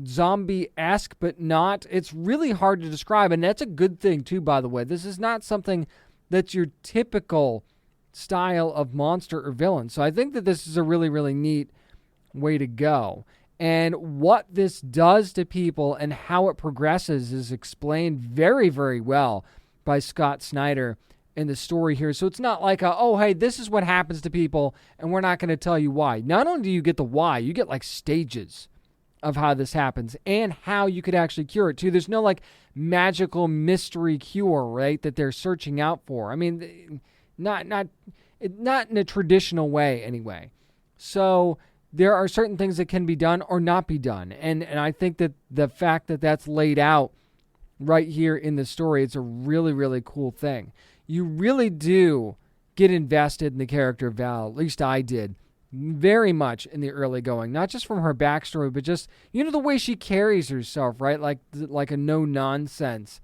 zombie-esque, but not. It's really hard to describe, and that's a good thing too, by the way. This is not something that's your typical style of monster or villain. So I think that this is a really, really neat way to go. And what this does to people and how it progresses is explained very, very well by Scott Snyder in the story here. So it's not like, oh, hey, this is what happens to people, and we're not going to tell you why. Not only do you get the why, you get like stages of how this happens and how you could actually cure it too. There's no like magical mystery cure, right, that they're searching out for. I mean, not in a traditional way anyway. So there are certain things that can be done or not be done. And I think that the fact that that's laid out right here in the story, it's a really, really cool thing. You really do get invested in the character of Val. At least I did. Very much in the early going, not just from her backstory, but just, the way she carries herself, right? Like a no-nonsense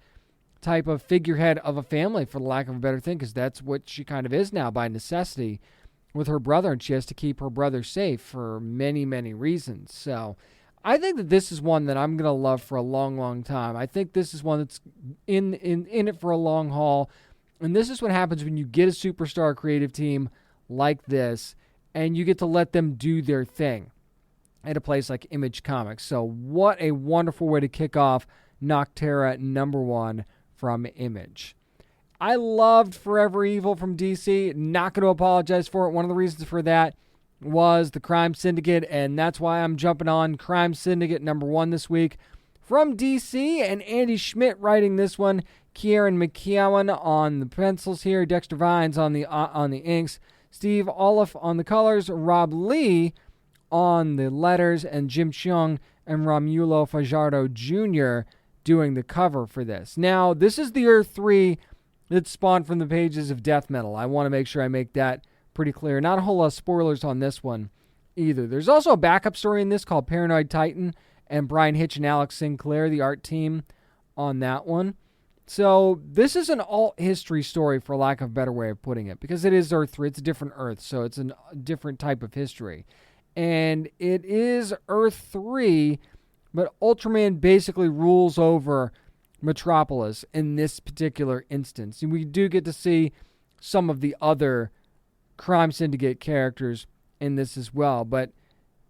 type of figurehead of a family, for the lack of a better thing, because that's what she kind of is now by necessity with her brother, and she has to keep her brother safe for many, many reasons. So I think that this is one that I'm going to love for a long, long time. I think this is one that's in it for a long haul, and this is what happens when you get a superstar creative team like this, and you get to let them do their thing at a place like Image Comics. So what a wonderful way to kick off Nocterra #1 from Image. I loved Forever Evil from DC. Not going to apologize for it. One of the reasons for that was the Crime Syndicate, and that's why I'm jumping on Crime Syndicate #1 this week from DC, and Andy Schmidt writing this one. Kieran McKeown on the pencils here. Dexter Vines on the inks. Steve Olive on the colors, Rob Lee on the letters, and Jim Cheung and Romulo Fajardo Jr. doing the cover for this. Now, this is the Earth 3 that spawned from the pages of Death Metal. I want to make sure I make that pretty clear. Not a whole lot of spoilers on this one either. There's also a backup story in this called Paranoid Titan, and Brian Hitch and Alex Sinclair, the art team, on that one. So this is an alt history story, for lack of a better way of putting it, because it is Earth 3. It's a different Earth, so it's a different type of history. And it is Earth 3, but Ultraman basically rules over Metropolis in this particular instance. And we do get to see some of the other Crime Syndicate characters in this as well. But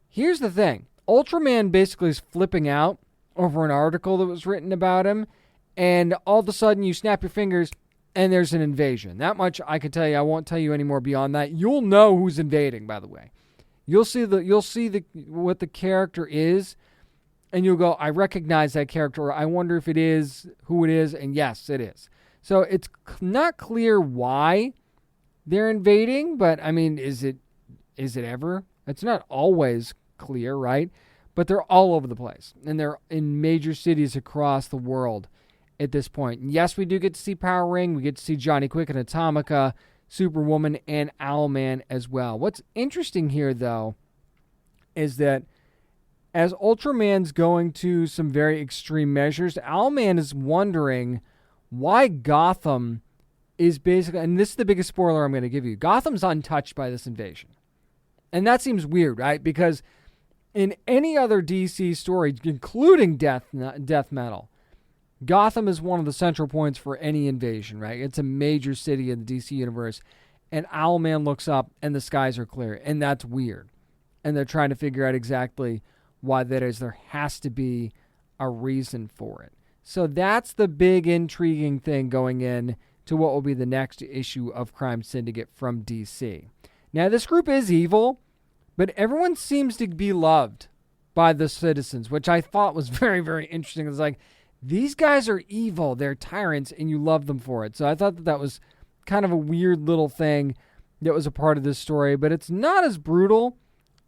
here's the thing. Ultraman basically is flipping out over an article that was written about him, and all of a sudden you snap your fingers and there's an invasion. That much I can tell you. I won't tell you any more beyond that. You'll know who's invading, by the way. You'll see what the character is, and you'll go, I recognize that character, or I wonder if it is who it is, and yes, it is. So it's not clear why they're invading, but I mean, is it ever? It's not always clear, right? But they're all over the place, and they're in major cities across the world at this point. And yes, we do get to see Power Ring. We get to see Johnny Quick and Atomica, Superwoman, and Owlman as well. What's interesting here, though, is that as Ultraman's going to some very extreme measures, Owlman is wondering why Gotham is basically, and this is the biggest spoiler I'm going to give you, Gotham's untouched by this invasion. And that seems weird, right? Because in any other DC story, including Death Metal, Gotham is one of the central points for any invasion, right? It's a major city in the DC universe, and Owlman looks up and the skies are clear, and that's weird. And they're trying to figure out exactly why that is. There has to be a reason for it. So that's the big intriguing thing going in to what will be the next issue of Crime Syndicate from DC. Now, this group is evil, but everyone seems to be loved by the citizens, which I thought was very, very interesting. It's like, these guys are evil, they're tyrants, and you love them for it. So I thought that was kind of a weird little thing that was a part of this story, but it's not as brutal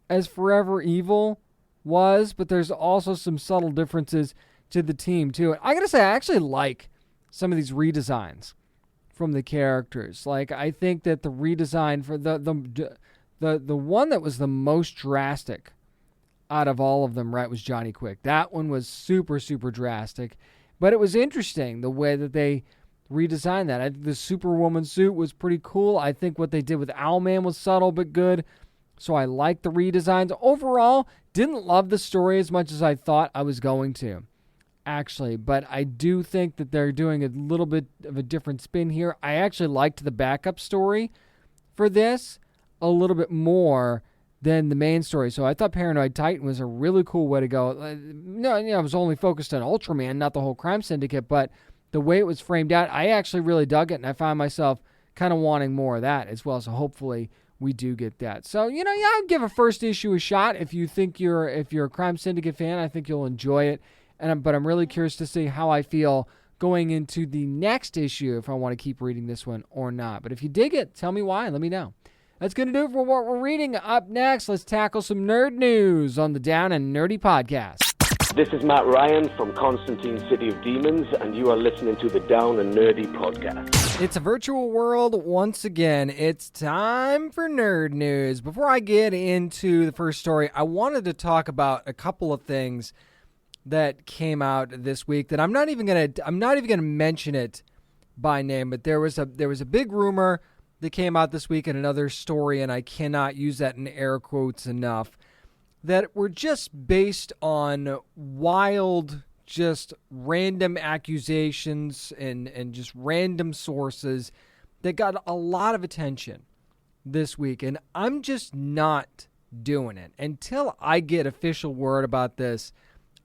as Forever Evil was, but there's also some subtle differences to the team, too. And I gotta say, I actually like some of these redesigns from the characters. Like, I think that the redesign for the one that was the most drastic out of all of them, right, was Johnny Quick. That one was super, super drastic. But it was interesting the way that they redesigned that. The Superwoman suit was pretty cool. I think what they did with Owlman was subtle but good. So I like the redesigns. Overall, didn't love the story as much as I thought I was going to, actually. But I do think that they're doing a little bit of a different spin here. I actually liked the backup story for this a little bit more than the main story. So I thought Paranoid Titan was a really cool way to go. No, I was only focused on Ultraman, not the whole Crime Syndicate, but the way it was framed out, I actually really dug it, and I found myself kind of wanting more of that as well. So hopefully we do get that. So, I'll give a first issue a shot. If you're a Crime Syndicate fan, I think you'll enjoy it. But I'm really curious to see how I feel going into the next issue, if I want to keep reading this one or not. But if you dig it, tell me why. Let me know. That's going to do it for what we're reading. Up next, let's tackle some nerd news on the Down and Nerdy podcast. This is Matt Ryan from Constantine City of Demons, and you are listening to the Down and Nerdy podcast. It's a virtual world once again. It's time for nerd news. Before I get into the first story, I wanted to talk about a couple of things that came out this week that I'm not even gonna mention it by name, but there was a big rumor that came out this week in another story, and I cannot use that in air quotes enough, that were just based on wild, just random accusations and just random sources that got a lot of attention this week. And I'm just not doing it. Until I get official word about this,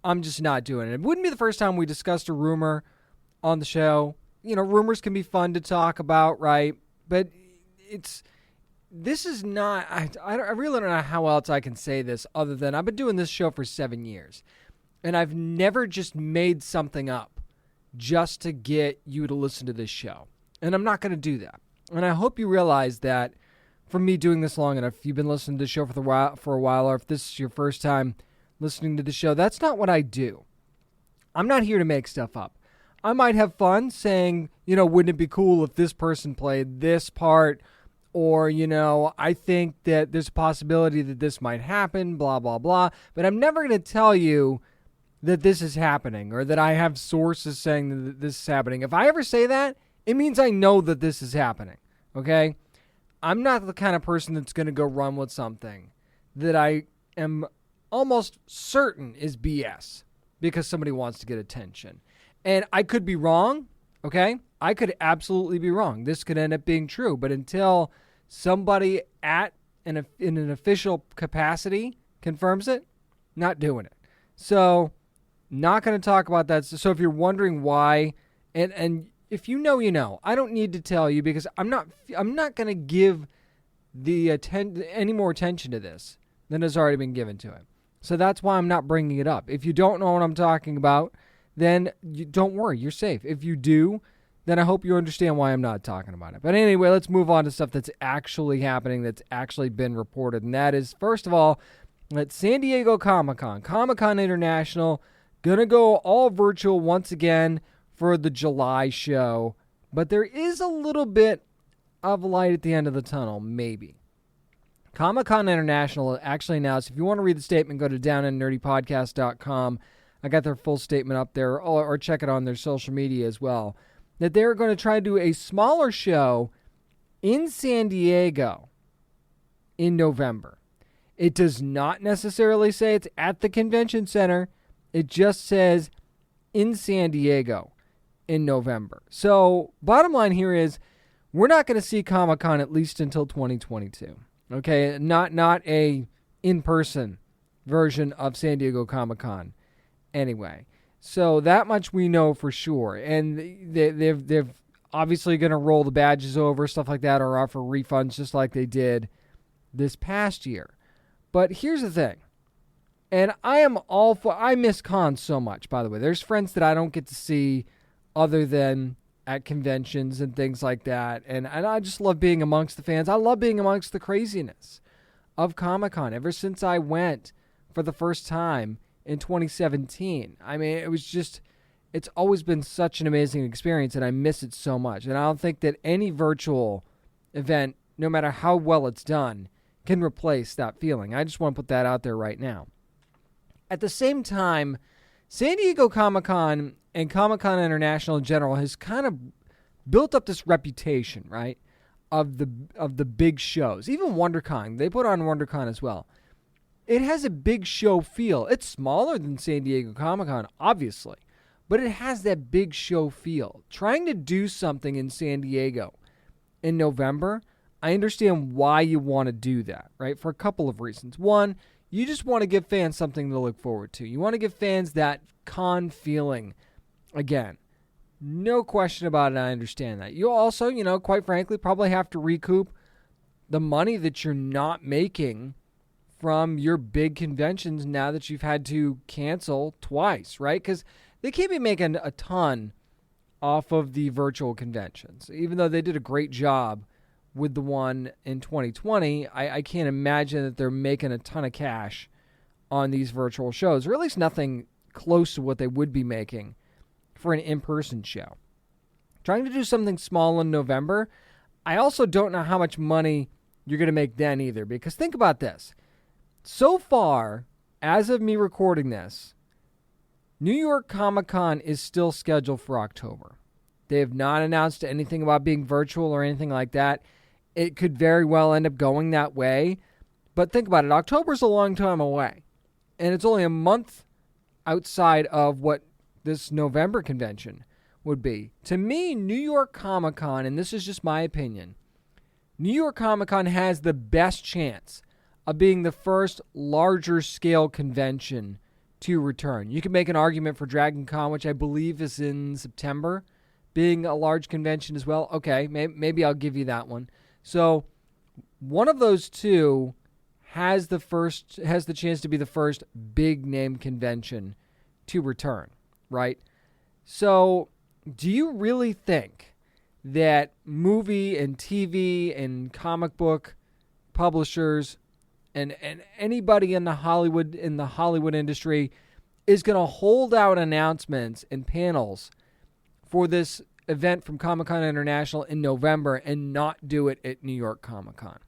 I'm just not doing it. It wouldn't be the first time we discussed a rumor on the show. Rumors can be fun to talk about, right? But this is not, I really don't know how else I can say this other than I've been doing this show for 7 years. And I've never just made something up just to get you to listen to this show. And I'm not going to do that. And I hope you realize that from me doing this long enough, if you've been listening to the show for a while, or if this is your first time listening to the show, that's not what I do. I'm not here to make stuff up. I might have fun saying, wouldn't it be cool if this person played this part? Or, I think that there's a possibility that this might happen, blah, blah, blah. But I'm never going to tell you that this is happening or that I have sources saying that this is happening. If I ever say that, it means I know that this is happening, okay? I'm not the kind of person that's going to go run with something that I am almost certain is BS because somebody wants to get attention. And I could be wrong, okay? I could absolutely be wrong. This could end up being true. But until somebody in an official capacity confirms it, not doing it. So, not going to talk about that. So if you're wondering why, and if you know, I don't need to tell you because I'm not going to give any more attention to this than has already been given to it. So that's why I'm not bringing it up. If you don't know what I'm talking about, then don't worry, you're safe. If you do, then I hope you understand why I'm not talking about it. But anyway, let's move on to stuff that's actually happening, that's actually been reported. And that is, first of all, at San Diego Comic-Con International, gonna go all virtual once again for the July show. But there is a little bit of light at the end of the tunnel, maybe. Comic-Con International actually announced, if you want to read the statement, go to downandnerdypodcast.com. I got their full statement up there, or check it on their social media as well, that they're going to try to do a smaller show in San Diego in November. It does not necessarily say it's at the convention center. It just says in San Diego in November. So bottom line here is we're not going to see Comic-Con at least until 2022. Okay, not a in-person version of San Diego Comic-Con. Anyway, So that much we know for sure. And they've obviously going to roll the badges over, stuff like that, or offer refunds just like they did this past year. But here's the thing. And I miss cons so much, by the way. There's friends that I don't get to see other than at conventions and things like that. And I just love being amongst the fans. I love being amongst the craziness of Comic-Con. Ever since I went for the first time in 2017. I mean, it's always been such an amazing experience, and I miss it so much. And I don't think that any virtual event, no matter how well it's done, can replace that feeling. I just want to put that out there right now. At the same time, San Diego Comic-Con and Comic-Con International in general has kind of built up this reputation, right, of the big shows. Even WonderCon, they put on WonderCon as well. It has a big show feel. It's smaller than San Diego Comic-Con, obviously, but it has that big show feel. Trying to do something in San Diego in November, I understand why you want to do that, right, for a couple of reasons. One, you just want to give fans something to look forward to. You want to give fans that con feeling again. No question about it, I understand that. You also, quite frankly, probably have to recoup the money that you're not making from your big conventions now that you've had to cancel twice, right? Because they can't be making a ton off of the virtual conventions. Even though they did a great job with the one in 2020, I can't imagine that they're making a ton of cash on these virtual shows, or at least nothing close to what they would be making for an in-person show. Trying to do something small in November, I also don't know how much money you're going to make then either, because think about this. So far, as of me recording this, New York Comic-Con is still scheduled for October. They have not announced anything about being virtual or anything like that. It could very well end up going that way. But think about it. October's a long time away. And it's only a month outside of what this November convention would be. To me, New York Comic-Con, and this is just my opinion, New York Comic-Con has the best chance of being the first larger scale convention to return. You can make an argument for Dragon Con, which I believe is in September, being a large convention as well. Okay, maybe I'll give you that one. So one of those two has the chance to be the first big name convention to return, right? So do you really think that movie and TV and comic book publishers and anybody in the Hollywood industry is going to hold out announcements and panels for this event from Comic-Con International in November and not do it at New York Comic-Con?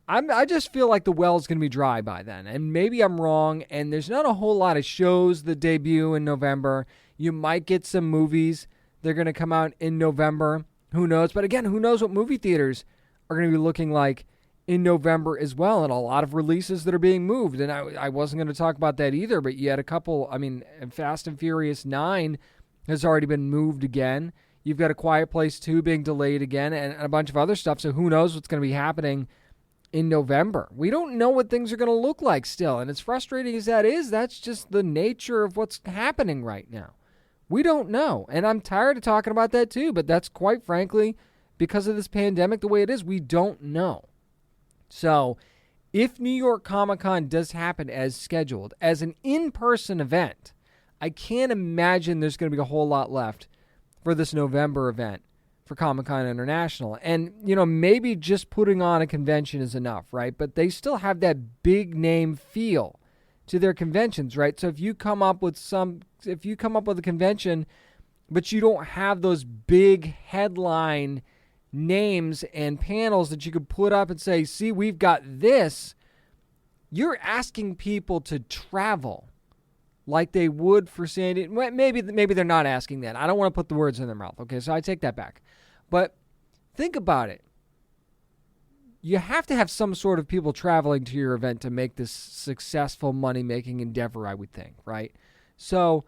I just feel like the well is going to be dry by then, and maybe I'm wrong, and there's not a whole lot of shows that debut in November. You might get some movies that are going to come out in November. Who knows? But again, who knows what movie theaters are going to be looking like in November as well, and a lot of releases that are being moved. And I wasn't going to talk about that either, but you had a couple. I mean, Fast and Furious 9 has already been moved again. You've got A Quiet Place 2 being delayed again, and a bunch of other stuff. So who knows what's going to be happening in November. We don't know what things are going to look like still, and as frustrating as that is, that's just the nature of what's happening right now. We don't know, and I'm tired of talking about that too, but that's quite frankly because of this pandemic the way it is. We don't know. So if New York Comic-Con does happen as scheduled, as an in-person event, I can't imagine there's going to be a whole lot left for this November event for Comic-Con International. And, maybe just putting on a convention is enough, right? But they still have that big name feel to their conventions, right? So if you come up with a convention, but you don't have those big headline names and panels that you could put up and say, see, we've got this, you're asking people to travel like they would for San Diego. Maybe they're not asking that. I don't want to put the words in their mouth, okay? So I take that back. But think about it. You have to have some sort of people traveling to your event to make this successful money-making endeavor, I would think, right? So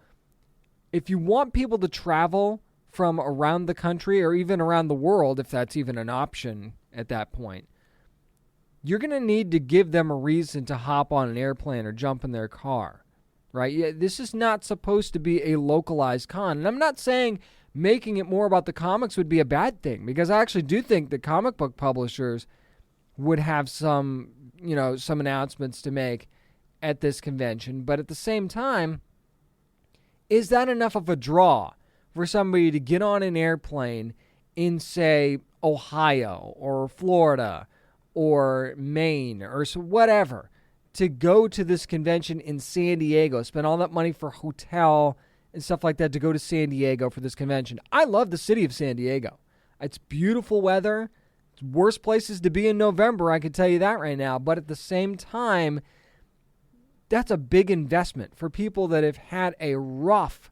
if you want people to travel from around the country or even around the world, if that's even an option at that point, you're going to need to give them a reason to hop on an airplane or jump in their car right? Yeah, this is not supposed to be a localized con. And I'm not saying making it more about the comics would be a bad thing, because I actually do think that comic book publishers would have some announcements to make at this convention. But at the same time, is that enough of a draw for somebody to get on an airplane in, say, Ohio or Florida or Maine or whatever, to go to this convention in San Diego, spend all that money for hotel and stuff like that to go to San Diego for this convention? I love the city of San Diego. It's beautiful weather. It's worst places to be in November, I can tell you that right now. But at the same time, that's a big investment for people that have had a rough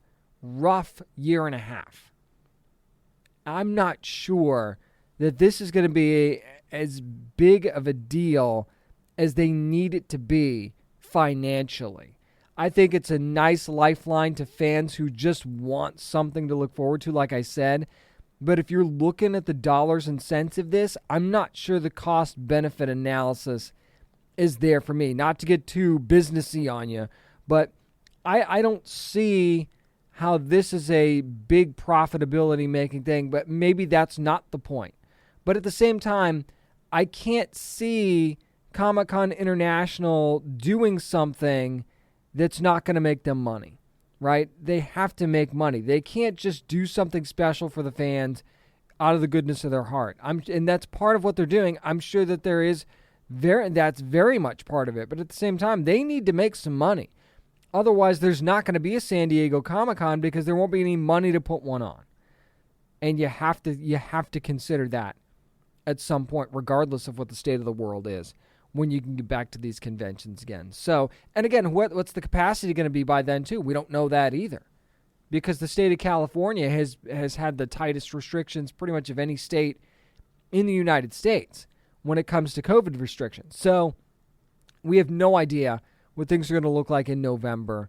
year and a half. I'm not sure that this is going to be as big of a deal as they need it to be financially. I think it's a nice lifeline to fans who just want something to look forward to, like I said. But if you're looking at the dollars and cents of this, I'm not sure the cost-benefit analysis is there for me. Not to get too businessy on you, but I don't see how this is a big profitability-making thing, but maybe that's not the point. But at the same time, I can't see Comic-Con International doing something that's not going to make them money, right? They have to make money. They can't just do something special for the fans out of the goodness of their heart. And that's part of what they're doing. I'm sure that that's very much part of it. But at the same time, they need to make some money. Otherwise, there's not going to be a San Diego Comic-Con because there won't be any money to put one on. And you have to consider that at some point, regardless of what the state of the world is, when you can get back to these conventions again. So, and again, what's the capacity going to be by then, too? We don't know that either, because the state of California has had the tightest restrictions pretty much of any state in the United States when it comes to COVID restrictions. So we have no idea what things are going to look like in November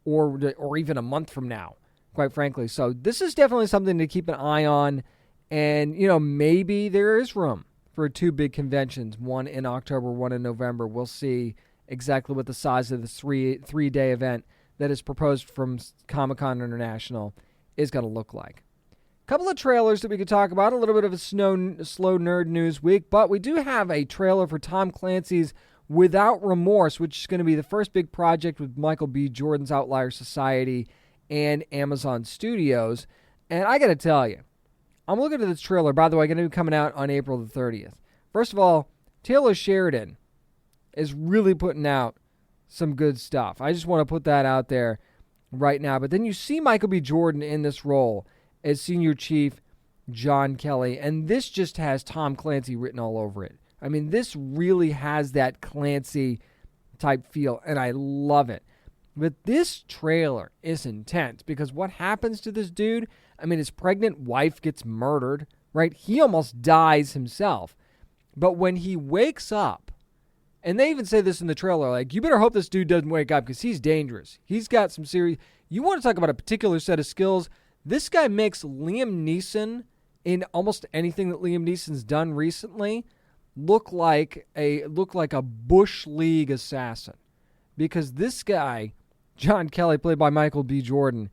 or even a month from now, quite frankly. So this is definitely something to keep an eye on. And, maybe there is room for two big conventions, one in October, one in November. We'll see exactly what the size of the three-day event that is proposed from Comic-Con International is going to look like. A couple of trailers that we could talk about, a little bit of a slow nerd news week, but we do have a trailer for Tom Clancy's Without Remorse, which is going to be the first big project with Michael B. Jordan's Outlier Society and Amazon Studios. And I got to tell you, I'm looking at this trailer, by the way, going to be coming out on April the 30th. First of all, Taylor Sheridan is really putting out some good stuff. I just want to put that out there right now. But then you see Michael B. Jordan in this role as Senior Chief John Kelly, and this just has Tom Clancy written all over it. I mean, this really has that Clancy-type feel, and I love it. But this trailer is intense, because what happens to this dude? I mean, his pregnant wife gets murdered, right? He almost dies himself. But when he wakes up, and they even say this in the trailer, like, you better hope this dude doesn't wake up because he's dangerous. He's got some serious... You want to talk about a particular set of skills? This guy makes Liam Neeson, in almost anything that Liam Neeson's done recently, look like a Bush League assassin. Because this guy, John Kelly, played by Michael B. Jordan,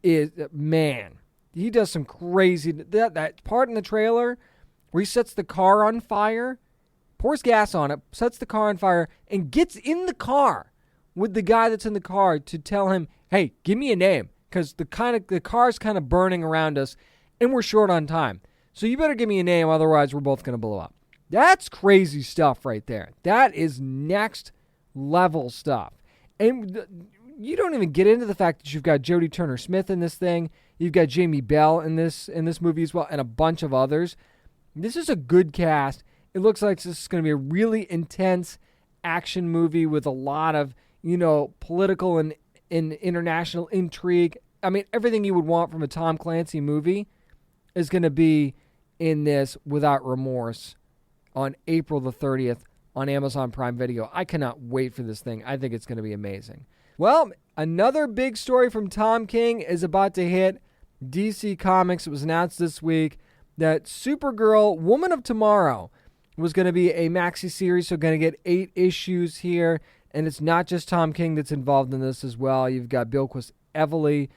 is, man... He does some crazy... That part in the trailer where he sets the car on fire, pours gas on it, sets the car on fire, and gets in the car with the guy that's in the car to tell him, hey, give me a name, because the car's kind of burning around us, and we're short on time. So you better give me a name, otherwise we're both going to blow up. That's crazy stuff right there. That is next level stuff. And you don't even get into the fact that you've got Jodie Turner-Smith in this thing. You've got Jamie Bell in this movie as well, and a bunch of others. This is a good cast. It looks like this is going to be a really intense action movie with a lot of, political and international intrigue. I mean, everything you would want from a Tom Clancy movie is going to be in this Without Remorse on April the 30th on Amazon Prime Video. I cannot wait for this thing. I think it's going to be amazing. Well, another big story from Tom King is about to hit DC Comics. It was announced this week that Supergirl, Woman of Tomorrow, was going to be a maxi series, so going to get 8 issues here. And it's not just Tom King that's involved in this as well. You've got Bilquis Evely,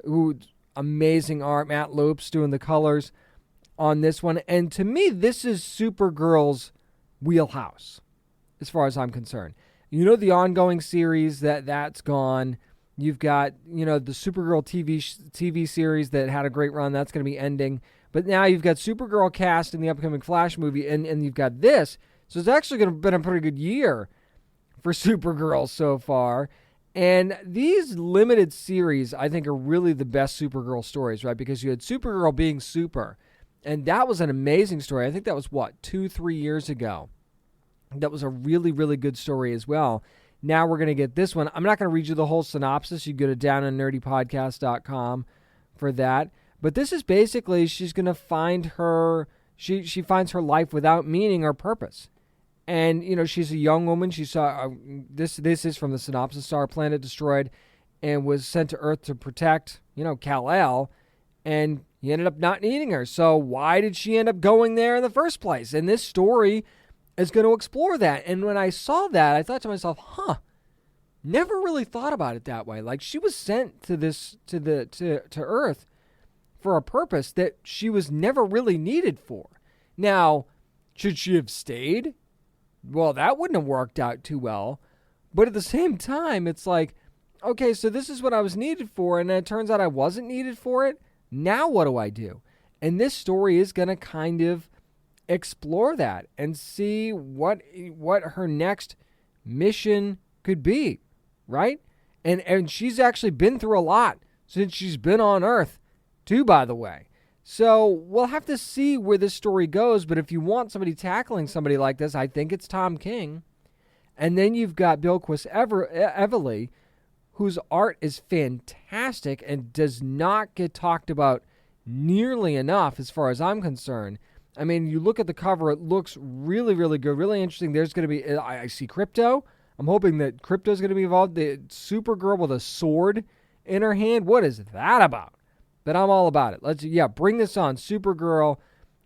who amazing art. Matt Lopes doing the colors on this one. And to me, this is Supergirl's wheelhouse, as far as I'm concerned. You know, the ongoing series that's gone. You've got, the Supergirl TV series that had a great run. That's going to be ending. But now you've got Supergirl cast in the upcoming Flash movie, and you've got this. So it's actually going to have been a pretty good year for Supergirl so far. And these limited series, I think, are really the best Supergirl stories, right? Because you had Supergirl being super. And that was an amazing story. I think that was, 2-3 years ago. That was a really, really good story as well. Now we're going to get this one. I'm not going to read you the whole synopsis. You go to downandnerdypodcast.com for that. But this is basically, she's going to find her, she finds her life without meaning or purpose. And, she's a young woman. She saw, this is from the synopsis, saw her planet destroyed and was sent to Earth to protect, Kal-El. And he ended up not needing her. So why did she end up going there in the first place? And this story is going to explore that. And when I saw that, I thought to myself, never really thought about it that way. Like, she was sent to Earth for a purpose that she was never really needed for. Now, should she have stayed? Well, that wouldn't have worked out too well. But at the same time, it's like, okay, so this is what I was needed for, and then it turns out I wasn't needed for it. Now what do I do? And this story is going to kind of explore that and see what her next mission could be, right? And she's actually been through a lot since she's been on Earth, too, by the way. So we'll have to see where this story goes, but if you want somebody tackling somebody like this, I think it's Tom King. And then you've got Bilquis Evely, whose art is fantastic and does not get talked about nearly enough as far as I'm concerned. I mean, you look at the cover, it looks really, really good, really interesting. There's going to be, I see Crypto. I'm hoping that Crypto's going to be involved. The Supergirl with a sword in her hand. What is that about? But I'm all about it. Let's bring this on. Supergirl,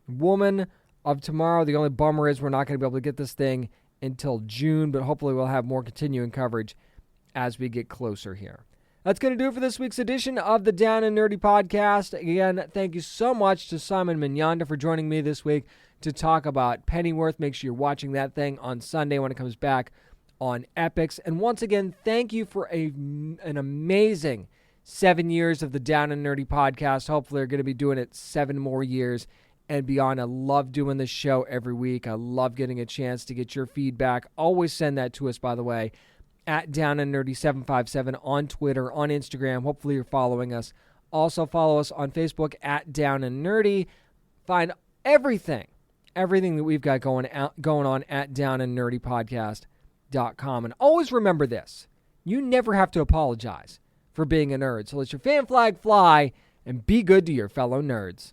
Woman of Tomorrow. The only bummer is we're not going to be able to get this thing until June, but hopefully we'll have more continuing coverage as we get closer here. That's going to do it for this week's edition of the Down and Nerdy Podcast. Again, thank you so much to Simon Manyonda for joining me this week to talk about Pennyworth. Make sure you're watching that thing on Sunday when it comes back on Epix. And once again, thank you for an amazing 7 years of the Down and Nerdy Podcast. Hopefully we're going to be doing it 7 more years and beyond. I love doing this show every week. I love getting a chance to get your feedback. Always send that to us, by the way, at Down and Nerdy 757 on Twitter, on Instagram. Hopefully you're following us. Also follow us on Facebook at Down and Nerdy. Find everything that we've got going on at downandnerdypodcast.com. And always remember this: you never have to apologize for being a nerd. So let your fan flag fly and be good to your fellow nerds.